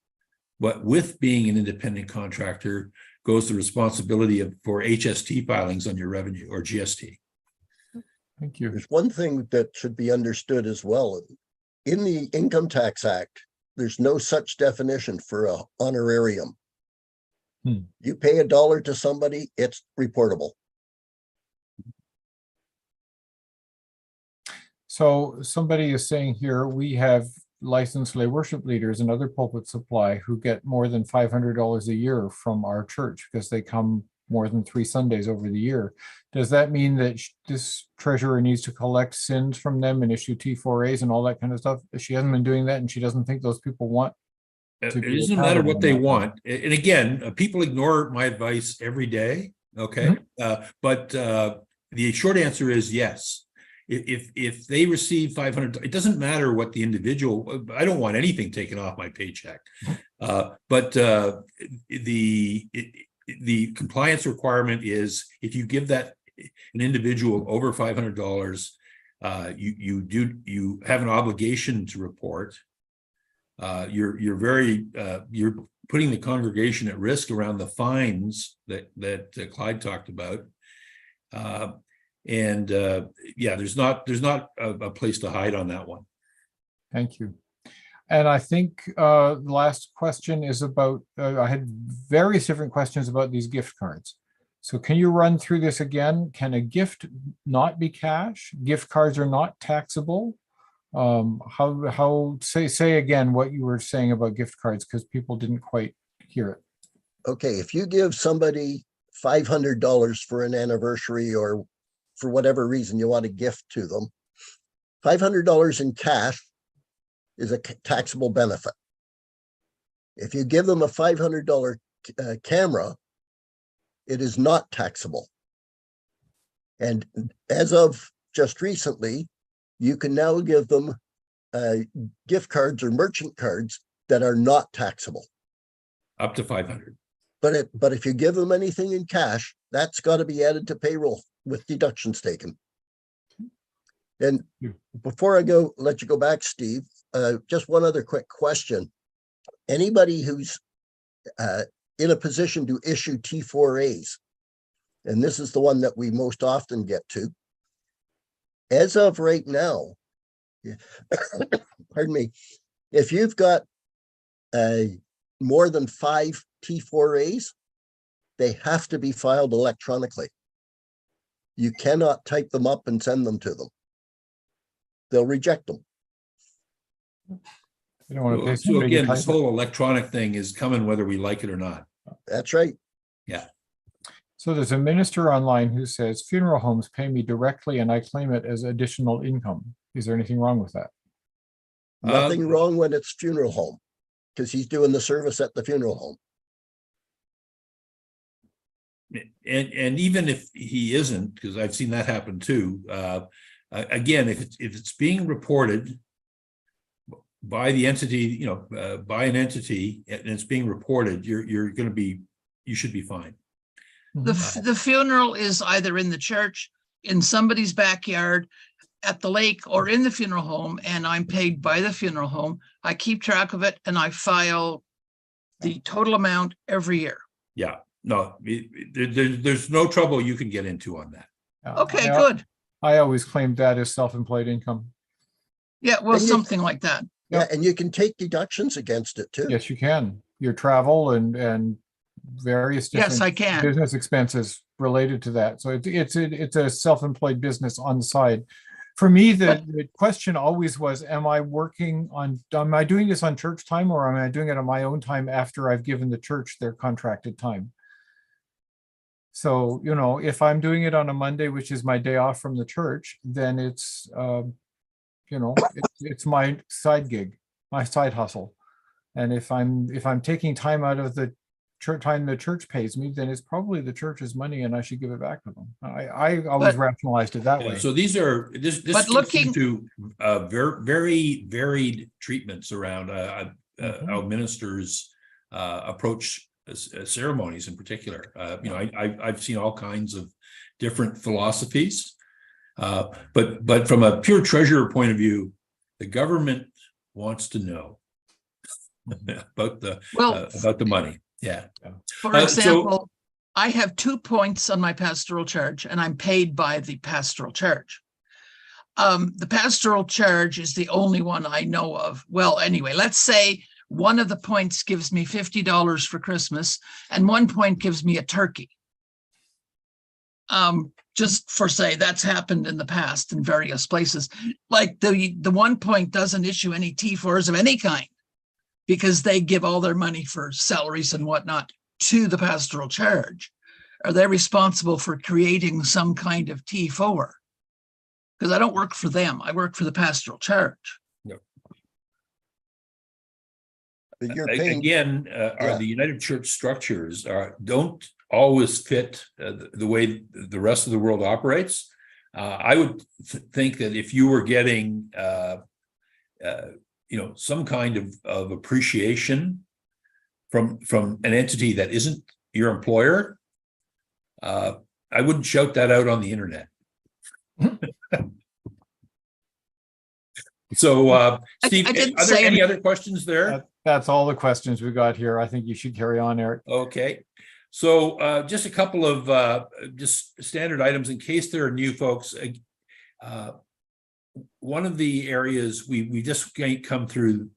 But with being an independent contractor goes the responsibility for HST filings on your revenue, or GST. Thank you. There's one thing that should be understood as well. In the Income Tax Act, there's no such definition for a honorarium. You pay $1 to somebody, it's reportable. So somebody is saying here, we have licensed lay worship leaders and other pulpit supply who get more than $500 a year from our church because they come more than 3 Sundays over the year. Does that mean that this treasurer needs to collect sins from them and issue T4As and all that kind of stuff? She hasn't been doing that, and she doesn't think those people want It to be doesn't matter what they accountable. want. And again, people ignore my advice every day. Okay. But the short answer is yes. If they receive $500, it doesn't matter what the individual, I don't want anything taken off my paycheck. But the compliance requirement is if you give that an individual over $500, you have an obligation to report. You're putting the congregation at risk around the fines that Clyde talked about. There's not a place to hide on that one. Thank you. And I think the last question is about, I had various different questions about these gift cards. So can you run through this again? Can a gift not be cash? Gift cards are not taxable. Say again what you were saying about gift cards, because people didn't quite hear it. Okay, if you give somebody $500 for an anniversary or for whatever reason you want to gift to them, $500 in cash is a taxable benefit. If you give them a $500 camera, it is not taxable. And as of just recently, you can now give them gift cards or merchant cards that are not taxable. Up to 500. But if you give them anything in cash, that's got to be added to payroll with deductions taken. And before I let you go back, Steve, just one other quick question. Anybody who's in a position to issue T4As, and this is the one that we most often get to, as of right now, pardon me, if you've got more than 5 T4As, they have to be filed electronically. You cannot type them up and send them to them. They'll reject them. You don't want to pay So somebody to again, this type it. whole electronic thing is coming whether we like it or not. That's right. So there's a minister online who says funeral homes pay me directly and I claim it as additional income. Is there anything wrong with that? Nothing wrong when it's funeral home, because he's doing the service at the funeral home. And even if he isn't, because I've seen that happen too, again, if it's being reported by the entity, by an entity, and it's being reported, you should be fine. The funeral is either in the church, in somebody's backyard, at the lake, or in the funeral home, and I'm paid by the funeral home. I keep track of it and I file the total amount every year. Yeah, no, there's no trouble you can get into on that. Okay, good. I always claimed that as self-employed income. Yeah, well, And you- something like that. Yeah, and you can take deductions against it too. Yes, you can. Your travel and various Yes, different I can. business expenses related to that. So it's a self-employed business on the side. For me, the question always was, am I doing this on church time, or am I doing it on my own time after I've given the church their contracted time? So, if I'm doing it on a Monday, which is my day off from the church, then it's my side gig, my side hustle. And if I'm taking time out of the church time the church pays me, then it's probably the church's money and I should give it back to them. I always rationalized it that way. So this But gets looking- into very, very varied treatments around how ministers approach ceremonies in particular. I've seen all kinds of different philosophies. But from a pure treasurer point of view, the government wants to know about the money. Yeah. For example, I have 2 points on my pastoral charge and I'm paid by the pastoral charge. The pastoral charge is the only one I know of. Well, anyway, let's say one of the points gives me $50 for Christmas and 1 point gives me a turkey. Just for say that's happened in the past in various places. Like the 1 point doesn't issue any T4s of any kind, because they give all their money for salaries and whatnot to the pastoral charge. Are they responsible for creating some kind of T4? Because I don't work for them. I work for the pastoral charge. But you're paying, Again, the United Church structures don't always fit the way the rest of the world operates. I would think that if you were getting some kind of appreciation from an entity that isn't your employer, I wouldn't shout that out on the internet. So, Steve, I didn't are there say any other questions there? That's all the questions we got here. I think you should carry on, Eric. Okay. So just a couple of just standard items in case there are new folks. One of the areas we just come through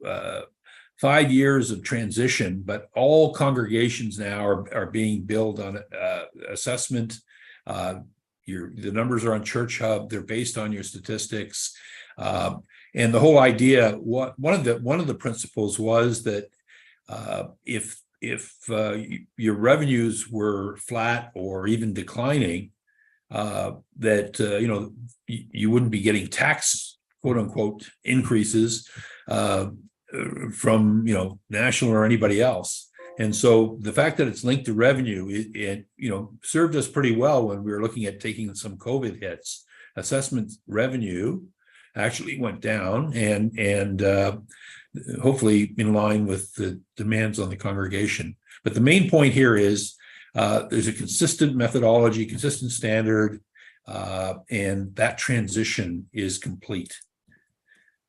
5 years of transition, but all congregations now are being billed on assessment. The numbers are on Church Hub. They're based on your statistics. And the whole idea, one of the principles was that if your revenues were flat or even declining, that you wouldn't be getting tax quote unquote increases from national or anybody else. And so the fact that it's linked to revenue, it served us pretty well when we were looking at taking some COVID hits. Assessment revenue actually went down and hopefully in line with the demands on the congregation. But the main point here is there's a consistent methodology, consistent standard, and that transition is complete.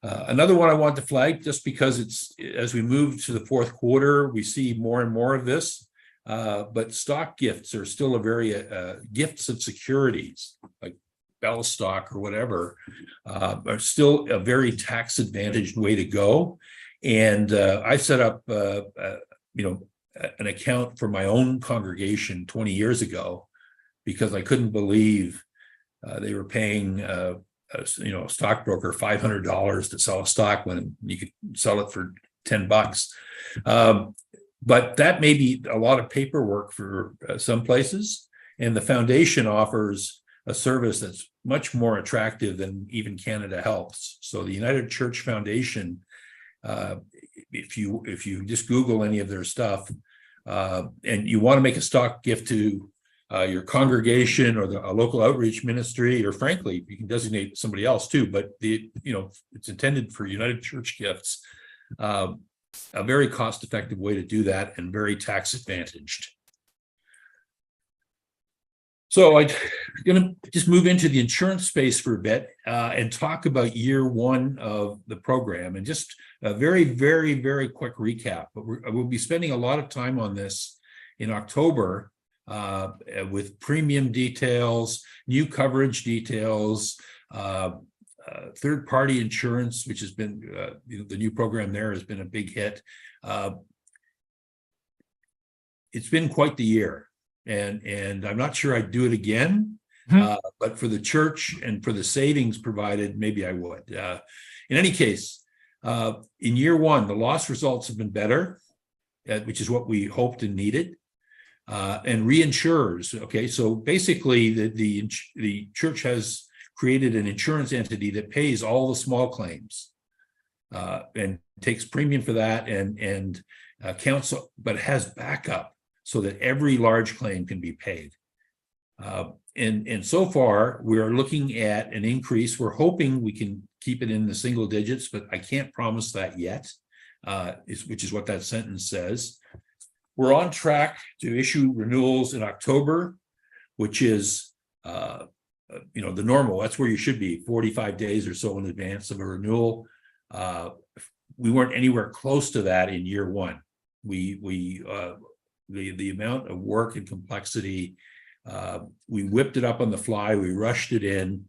Another one I want to flag, just because it's as we move to the fourth quarter, we see more and more of this, but stock gifts are still a very gifts of securities like Bell stock or whatever are still a very tax advantaged way to go. And I set up an account for my own congregation 20 years ago because I couldn't believe they were paying a stockbroker $500 to sell a stock when you could sell it for $10. But that may be a lot of paperwork for some places. And the foundation offers a service that's much more attractive than even Canada Helps. So the United Church Foundation, if you just Google any of their stuff, and you want to make a stock gift to your congregation or a local outreach ministry, or frankly, you can designate somebody else too, but it's intended for United Church gifts. A very cost-effective way to do that and very tax advantaged. So I'm going to just move into the insurance space for a bit and talk about year one of the program, and just a very, very, very quick recap. But we'll be spending a lot of time on this in October with premium details, new coverage details, third-party insurance, which has been the new program there has been a big hit. It's been quite the year, and I'm not sure I'd do it again, but for the church and for the savings provided, maybe I would. In any case, in year one, the loss results have been better, which is what we hoped and needed. And reinsurers, okay, so basically the church has created an insurance entity that pays all the small claims and takes premium for that, and counts, but has backup so that every large claim can be paid. And so far, we're looking at an increase. We're hoping we can keep it in the single digits, but I can't promise that yet, which is what that sentence says. We're on track to issue renewals in October, which is the normal. That's where you should be, 45 days or so in advance of a renewal. We weren't anywhere close to that in year one. The amount of work and complexity, we whipped it up on the fly, we rushed it in,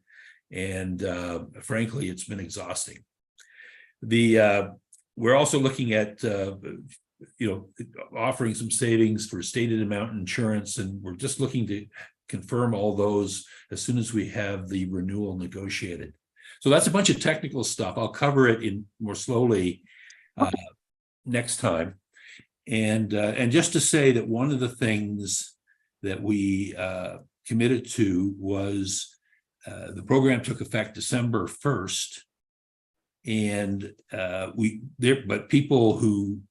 and frankly, it's been exhausting. We're also looking at offering some savings for stated amount insurance, and we're just looking to confirm all those as soon as we have the renewal negotiated. So that's a bunch of technical stuff. I'll cover it in more slowly next time. And just to say that one of the things that we committed to was the program took effect December 1st, and but people who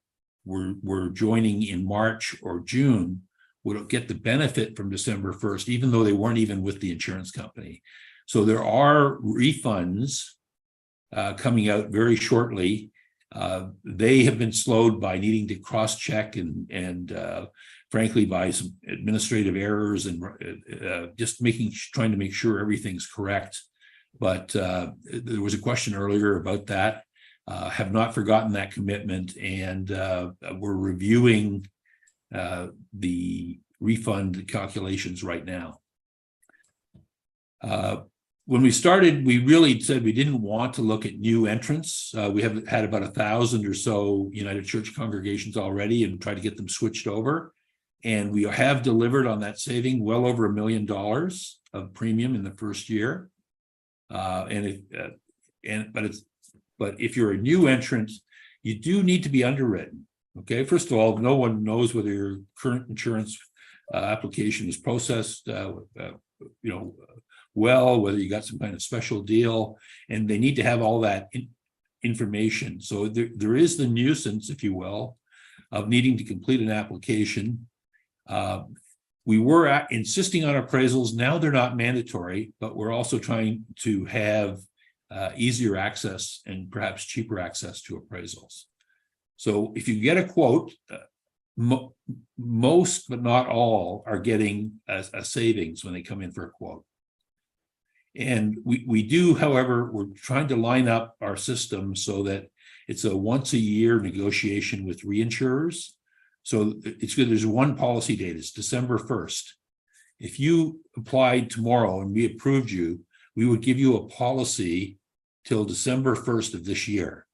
were joining in March or June would get the benefit from December 1st, even though they weren't even with the insurance company. So there are refunds coming out very shortly. They have been slowed by needing to cross-check and frankly, by some administrative errors and just trying to make sure everything's correct. But there was a question earlier about that. Have not forgotten that commitment, and we're reviewing the refund calculations right now. When we started, we really said we didn't want to look at new entrants. We have had about 1,000 or so United Church congregations already and try to get them switched over. And we have delivered on that saving well over $1 million of premium in the first year. But if you're a new entrant, you do need to be underwritten. Okay, first of all, no one knows whether your current insurance application is processed, whether you got some kind of special deal, and they need to have all that information. So there is the nuisance, if you will, of needing to complete an application. We were insisting on appraisals. Now they're not mandatory, but we're also trying to have easier access and perhaps cheaper access to appraisals. So if you get a quote, most but not all are getting a savings when they come in for a quote. And we do, however, we're trying to line up our system so that it's a once a year negotiation with reinsurers. So it's good. There's one policy date. It's December 1st. If you applied tomorrow and we approved you, we would give you a policy till December 1st of this year.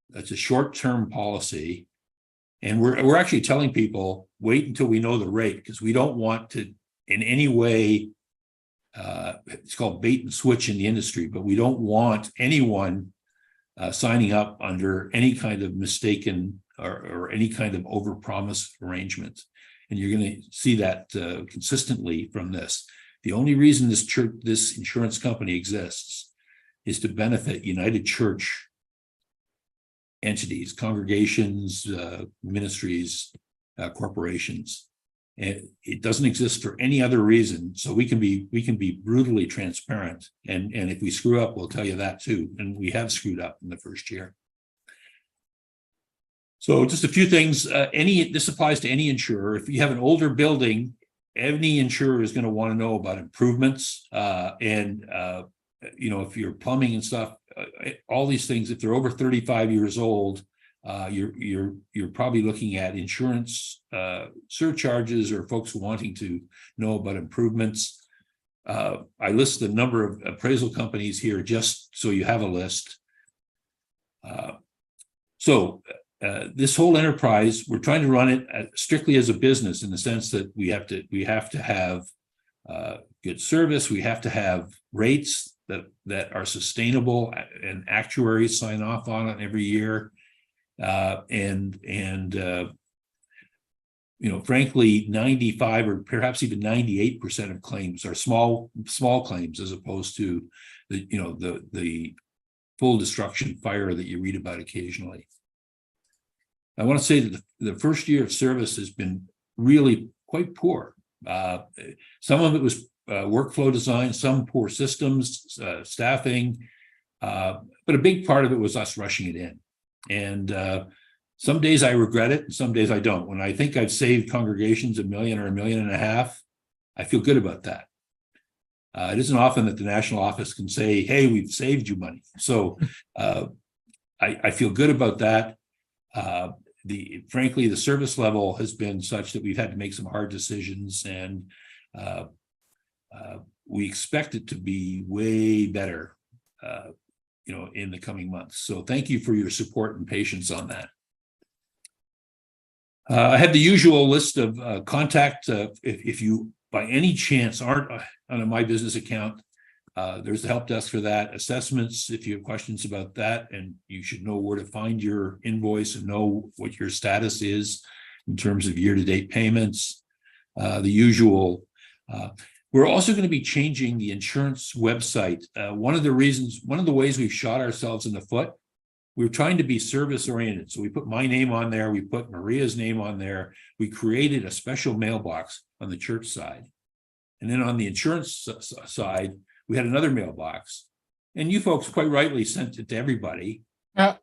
That's a short-term policy. And we're actually telling people, wait until we know the rate, because we don't want to in any way, it's called bait and switch in the industry, but we don't want anyone signing up under any kind of mistaken or any kind of overpromise arrangement. And you're going to see that consistently from this. The only reason this insurance company exists is to benefit United Church entities, congregations, ministries, corporations. And it doesn't exist for any other reason. So we can be brutally transparent. And if we screw up, we'll tell you that too. And we have screwed up in the first year. So just a few things. This applies to any insurer. If you have an older building, any insurer is going to want to know about improvements. If you're plumbing and stuff, all these things, if they're over 35 years old, you're probably looking at insurance surcharges or folks wanting to know about improvements. I list the number of appraisal companies here just so you have a list. This whole enterprise, we're trying to run it strictly as a business in the sense that we have to have good service. We have to have rates that are sustainable, and actuaries sign off on it every year. Frankly, 95 or perhaps even 98% of claims are small claims, as opposed to the full destruction fire that you read about occasionally. I want to say that the first year of service has been really quite poor. Some of it was workflow design, some poor systems, staffing, but a big part of it was us rushing it in. And some days I regret it, and some days I don't. When I think I've saved congregations $1 million or $1.5 million, I feel good about that. It isn't often that the national office can say, hey, we've saved you money. So I feel good about that. Frankly, the service level has been such that we've had to make some hard decisions, and we expect it to be way better, in the coming months. So thank you for your support and patience on that. I have the usual list of contact. If you by any chance aren't on a My Business account, there's the help desk for that. Assessments, if you have questions about that, and you should know where to find your invoice and know what your status is in terms of year-to-date payments. The usual. We're also going to be changing the insurance website. One of the ways we've shot ourselves in the foot, we're trying to be service oriented. So we put my name on there, we put Maria's name on there. We created a special mailbox on the church side. And then on the insurance side, we had another mailbox. And you folks quite rightly sent it to everybody. Yeah.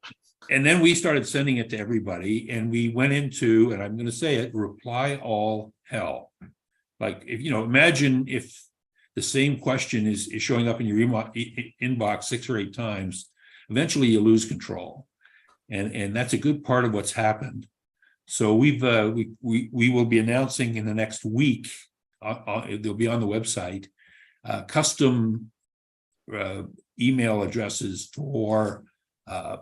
And then we started sending it to everybody. And we went into, and I'm going to say it, reply all hell. Like, if imagine if the same question is showing up in your inbox 6 or 8 times, eventually you lose control. And that's a good part of what's happened. So we will be announcing in the next week, they'll be on the website, custom email addresses for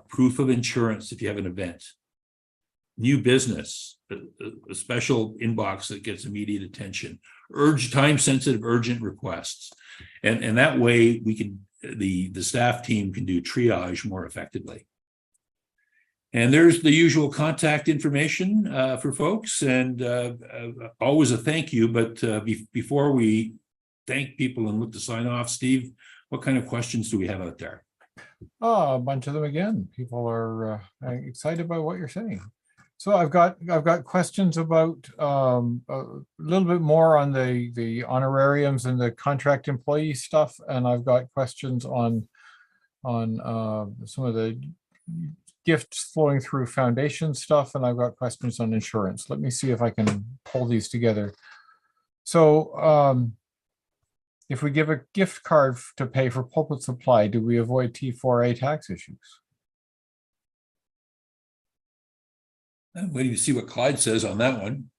proof of insurance if you have an event, new business, a special inbox that gets immediate attention, time-sensitive urgent requests. And that way we can, the staff team can do triage more effectively. And there's the usual contact information for folks, and always a thank you. But before we thank people and look to sign off, Steve, what kind of questions do we have out there? Oh, a bunch of them again. People are excited about what you're saying. So I've got questions about a little bit more on the honorariums and the contract employee stuff, and I've got questions on some of the gifts flowing through foundation stuff, and I've got questions on insurance. Let me see if I can pull these together. So if we give a gift card to pay for pulpit supply, do we avoid T4A tax issues? I'm waiting to see what Clyde says on that one.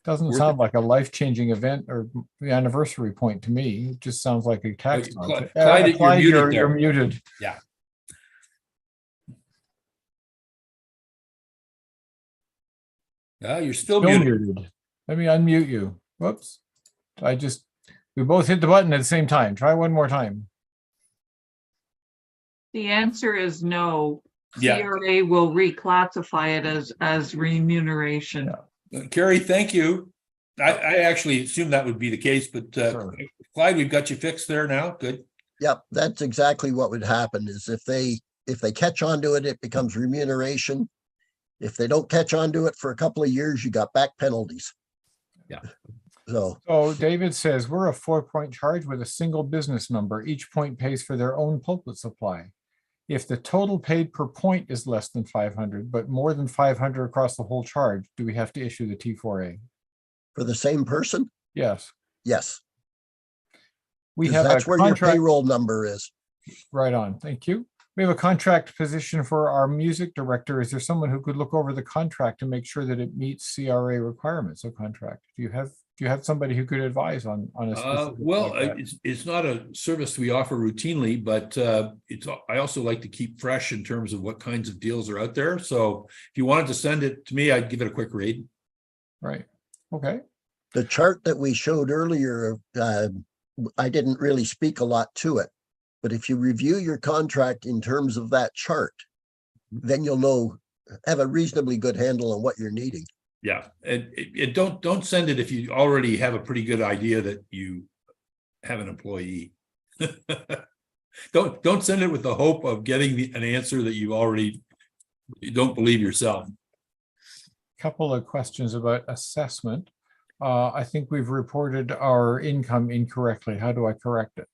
Doesn't sound like a life-changing event or the anniversary point to me. It just sounds like a tax. Clyde, you're muted. Yeah. You're still muted. Let me unmute you. Whoops. We both hit the button at the same time. Try one more time. The answer is no. Yeah. CRA will reclassify it as remuneration. Carrie, thank you. I actually assumed that would be the case, but Sure. Clyde, we've got you fixed there now. Good. Yep, that's exactly what would happen is if they catch on to it, it becomes remuneration. If they don't catch on to it for a couple of years, you got back penalties. Yeah. So, So David says, we're a 4-point charge with a single business number. Each point pays for their own pulpit supply. If the total paid per point is less than 500, but more than 500 across the whole charge, do we have to issue the T4A? for the same person, Yes. yes, We 'cause have a that's where your contract. payroll number is. Right on. Thank you. We have a contract position for our music director. Is there someone who could look over the contract to make sure that it meets CRA requirements of contract? Do you have somebody who could advise on a specific Well, like that? it's not a service we offer routinely, but I also like to keep fresh in terms of what kinds of deals are out there. So if you wanted to send it to me, I'd give it a quick read. Right. Okay. The chart that we showed earlier, I didn't really speak a lot to it. But if you review your contract in terms of that chart, then you'll have a reasonably good handle on what you're needing. Yeah, and don't send it if you already have a pretty good idea that you have an employee. Don't send it with the hope of getting an answer that you don't believe yourself. Couple of questions about assessment. I think we've reported our income incorrectly. How do I correct it?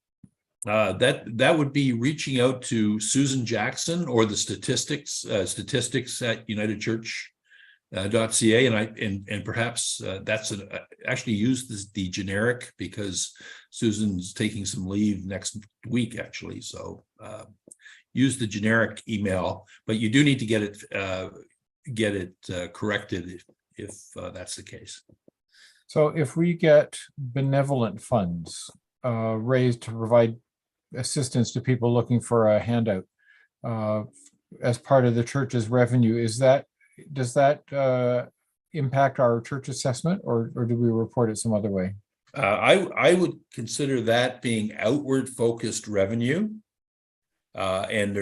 That would be reaching out to Susan Jackson or the statistics at unitedchurch.ca, and perhaps that's actually use the generic, because Susan's taking some leave next week actually. So use the generic email, but you do need to get it corrected if that's the case. So if we get benevolent funds raised to provide assistance to people looking for a handout as part of the church's revenue, does that impact our church assessment, or do we report it some other way? I would consider that being outward focused revenue. And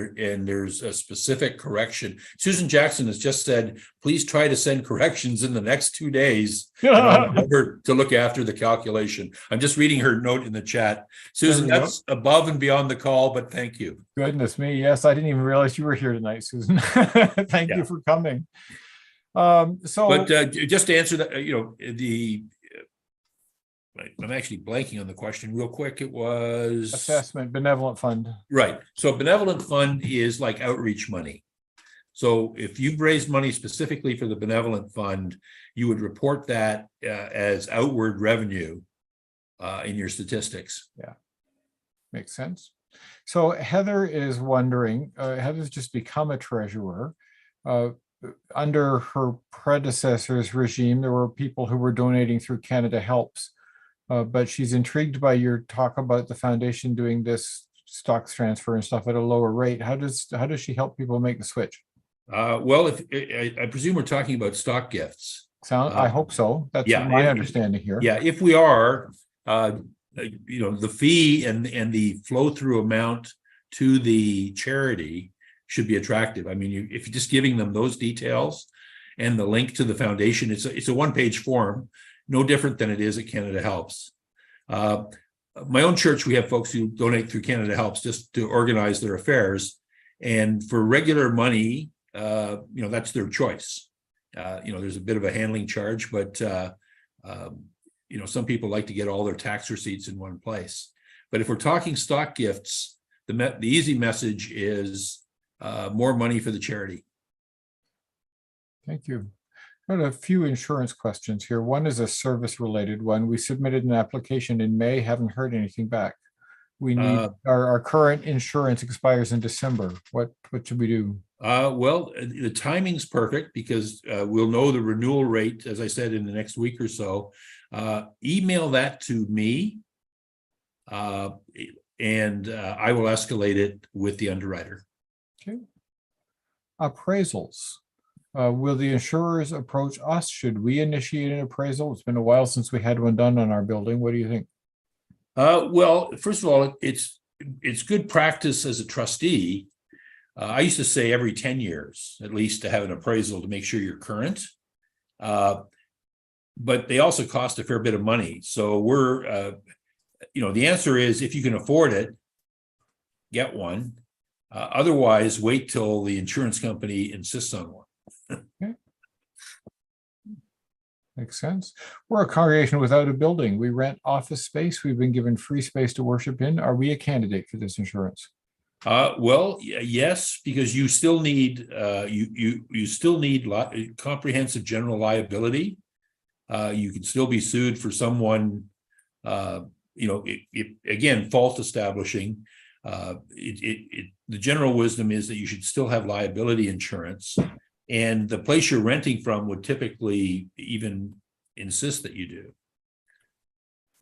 there's a specific correction. Susan Jackson has just said, please try to send corrections in the next 2 days and I'll remember to look after the calculation. I'm just reading her note in the chat. Susan, There we that's above and beyond the call, but thank you. Goodness me. Yes, I didn't even realize you were here tonight, Susan. Thank you for coming. But just to answer that, I'm actually blanking on the question real quick. It was assessment, benevolent fund. Right. So benevolent fund is like outreach money. So if you've raised money specifically for the benevolent fund, you would report that as outward revenue in your statistics. Yeah, makes sense. So Heather is wondering, Heather's just become a treasurer. Under her predecessor's regime, there were people who were donating through Canada Helps. But she's intrigued by your talk about the foundation doing this stocks transfer and stuff at a lower rate. How does she help people make the switch? Well, if I presume we're talking about stock gifts. I hope so. That's my understanding here. Yeah, if we are, the fee and the flow through amount to the charity should be attractive. I mean, if you're just giving them those details and the link to the foundation, it's a 1-page form. No different than it is at Canada Helps. My own church, we have folks who donate through Canada Helps just to organize their affairs. And for regular money, that's their choice. There's a bit of a handling charge, but, some people like to get all their tax receipts in one place. But if we're talking stock gifts, the easy message is more money for the charity. Thank you. Got a few insurance questions here. One is a service related one. We submitted an application in May, haven't heard anything back. We need our current insurance expires in December. What should we do? Well, the timing's perfect because we'll know the renewal rate, as I said, in the next week or so. Email that to me and I will escalate it with the underwriter. Okay. Appraisals. Will the insurers approach us? Should we initiate an appraisal? It's been a while since we had one done on our building. What do you think? Well, first of all, it's good practice as a trustee I used to say every 10 years, at least, to have an appraisal to make sure you're current. But they also cost a fair bit of money. So we're, the answer is if you can afford it, get one. Otherwise, wait till the insurance company insists on one. Okay. Makes sense. We're a congregation without a building. We rent office space. We've been given free space to worship in. Are we a candidate for this insurance? Well, yes, because you still need you still need comprehensive general liability. You can still be sued for someone, again, fault establishing. The general wisdom is that you should still have liability insurance, and the place you're renting from would typically even insist that you do.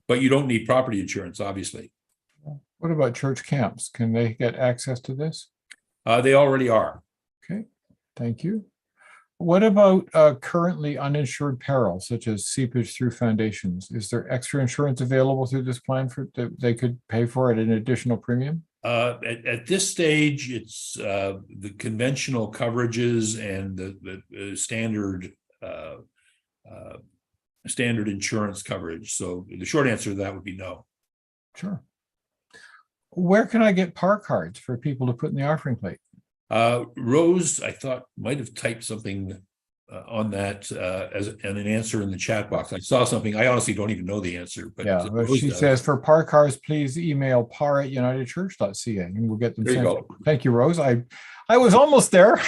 But you don't need property insurance, obviously. What about church camps? Can they get access to this? They already are. Okay, thank you. What about currently uninsured peril, such as seepage through foundations? Is there extra insurance available through this plan for that they could pay for at an additional premium? At this stage, it's the conventional coverages and the standard standard insurance coverage. So the short answer to that would be no. Sure. Where can I get park cards for people to put in the offering plate? Rose, I thought, might have typed something on that as an answer in the chat box. I saw something. I honestly don't even know the answer, but yeah, Rose she does. says for park cards, please email par@unitedchurch.ca and we'll get them There you sent. go. Thank you, Rose. I was almost there.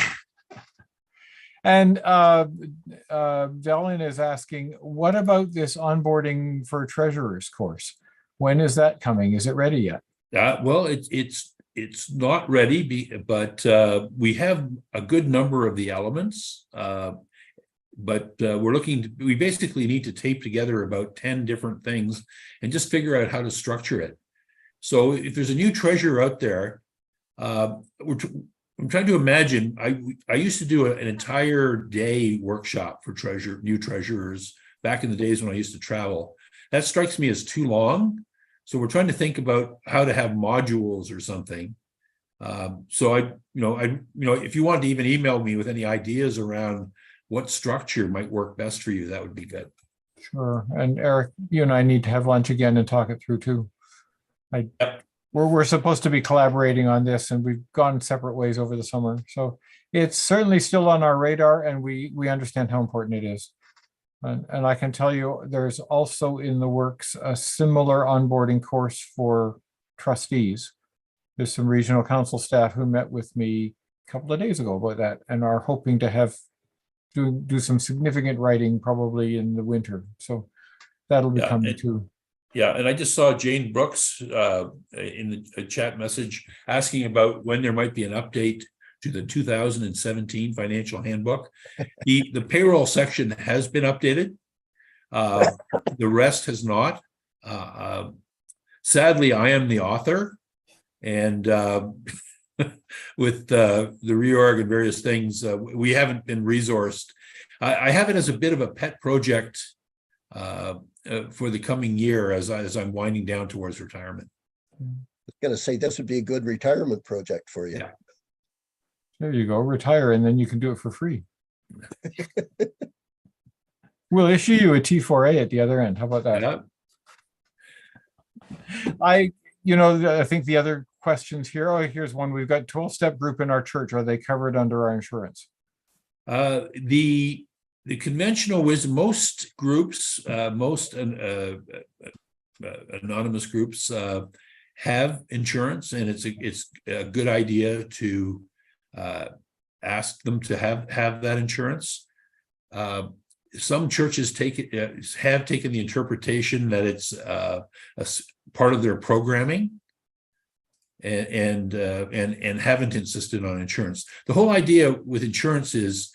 And Valen is asking, what about this onboarding for treasurer's course? When is that coming? Is it ready yet? Well, it's not ready, but we have a good number of the elements. But we basically need to tape together about 10 different things and just figure out how to structure it. So if there's a new treasurer out there, I'm trying to imagine, I used to do an entire day workshop for new treasurers back in the days when I used to travel. That strikes me as too long. So we're trying to think about how to have modules or something. So if you wanted to even email me with any ideas around what structure might work best for you, that would be good. Sure. And Eric, you and I need to have lunch again and talk it through too. Yep. We're supposed to be collaborating on this, and we've gone separate ways over the summer. So it's certainly still on our radar, and we understand how important it is. And I can tell you, there's also in the works a similar onboarding course for trustees. There's some regional council staff who met with me a couple of days ago about that and are hoping to do some significant writing probably in the winter. So that'll be coming too. Yeah, and I just saw Jane Brooks in the chat message asking about when there might be an update to the 2017 financial handbook. The payroll section has been updated. The rest has not. Sadly, I am the author, and with the reorg and various things, we haven't been resourced. I have it as a bit of a pet project for the coming year as I'm winding down towards retirement. I was going to say this would be a good retirement project for you. Yeah. There you go, retire, and then you can do it for free. We'll issue you a T4A at the other end. How about that? Yeah. I think the other questions here. Oh, here's one. We've got 12-step group in our church. Are they covered under our insurance? The conventional wisdom, most groups, most anonymous groups have insurance, and it's a good idea to ask them to have that insurance. Some churches have taken the interpretation that it's a part of their programming, and haven't insisted on insurance. The whole idea with insurance is,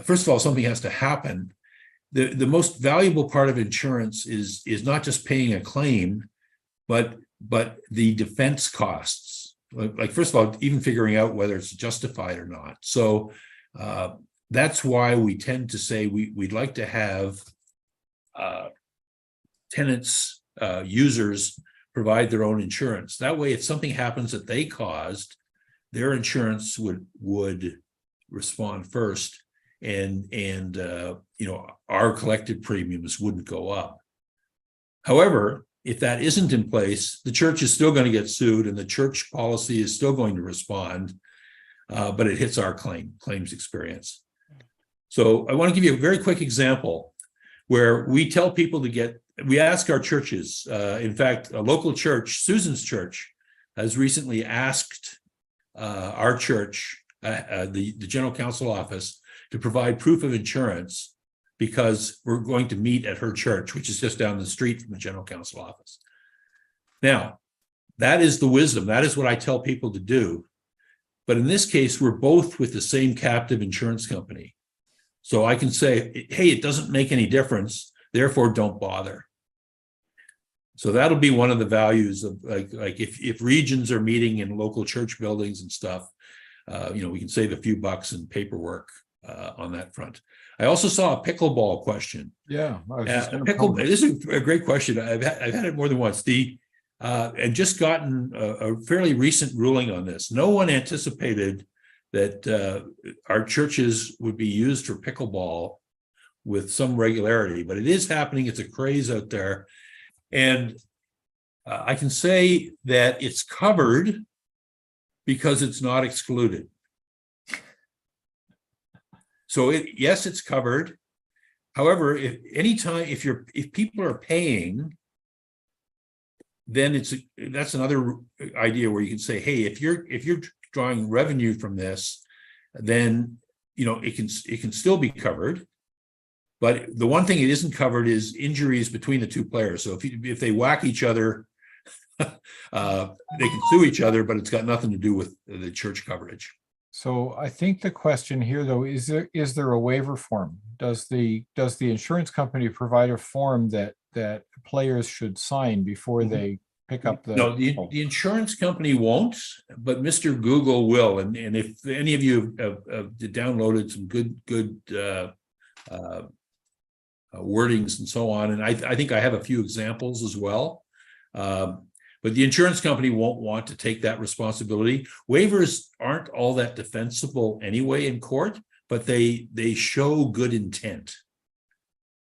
first of all, something has to happen. The most valuable part of insurance is not just paying a claim, but the defense costs. Like first of all, even figuring out whether it's justified or not. So that's why we tend to say we'd like to have tenants, users provide their own insurance. That way, if something happens that they caused, their insurance would respond first, and our collective premiums wouldn't go up. However, if that isn't in place, the church is still going to get sued, and the church policy is still going to respond, but it hits our claims experience. So I want to give you a very quick example where we tell people we ask our churches, in fact, a local church, Susan's church, has recently asked our church, the general counsel office, to provide proof of insurance because we're going to meet at her church, which is just down the street from the general counsel office. Now, that is the wisdom. That is what I tell people to do. But in this case, we're both with the same captive insurance company. So I can say, hey, it doesn't make any difference, therefore don't bother. So that'll be one of the values of like if regions are meeting in local church buildings and stuff, we can save a few bucks in paperwork on that front. I also saw a pickleball question. Yeah. This is a great question. I've had it more than once. And just gotten a fairly recent ruling on this. No one anticipated that our churches would be used for pickleball with some regularity, but it is happening. It's a craze out there. And I can say that it's covered because it's not excluded. So yes, it's covered. However, if people are paying, then that's another idea where you can say, hey, if you're drawing revenue from this, then it can still be covered. But the one thing it isn't covered is injuries between the two players. So if they whack each other, they can sue each other, but it's got nothing to do with the church coverage. So I think the question here, though, is there a waiver form? Does the insurance company provide a form that players should sign before they pick up the? No, the insurance company won't, but Mr. Google will. And if any of you have downloaded some good wordings and so on, and I think I have a few examples as well. But the insurance company won't want to take that responsibility. Waivers aren't all that defensible anyway in court, but they show good intent.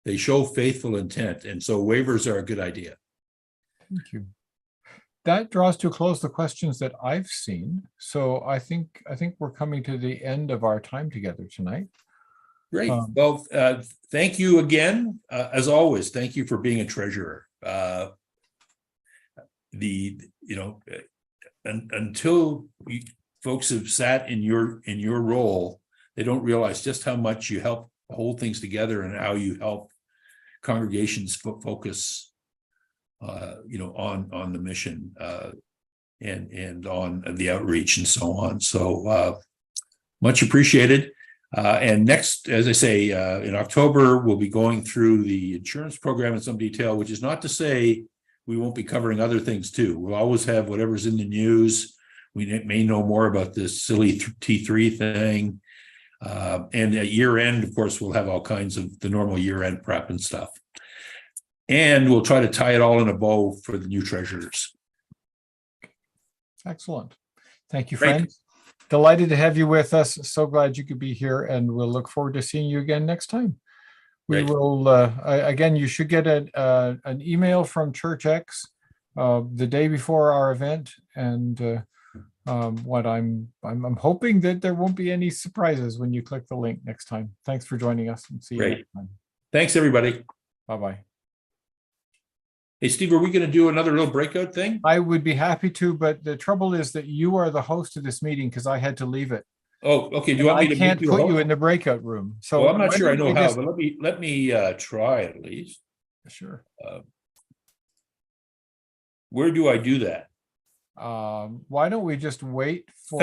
They show faithful intent, and so waivers are a good idea. Thank you. That draws to a close the questions that I've seen. So I think we're coming to the end of our time together tonight. Great. Well, thank you again. As always, thank you for being a treasurer. Until folks have sat in your role, they don't realize just how much you help hold things together and how you help congregations focus on the mission and on the outreach and so on. So much appreciated. And next, as I say, in October, we'll be going through the insurance program in some detail, which is not to say we won't be covering other things too. We'll always have whatever's in the news. We may know more about this silly T3 thing. And at year end, of course, we'll have all kinds of the normal year end prep and stuff. And we'll try to tie it all in a bow for the new treasurers. Excellent. Thank you, Great. friends. Delighted to have you with us. So glad you could be here, and we'll look forward to seeing you again next time. We Great. will, again, you should get an email from ChurchX the day before our event. And what I'm hoping that there won't be any surprises when you click the link next time. Thanks for joining us, and see you Great. next time. Thanks, everybody. Bye-bye. Hey, Steve, are we going to do another little breakout thing? I would be happy to, but the trouble is that you are the host of this meeting because I had to leave it. Oh, okay. Do you want me to I can't make put a you host? in the breakout room. So Well, I'm not sure I why don't know we how, just- but let me try at least. Sure. Where do I do that? Why don't we just wait for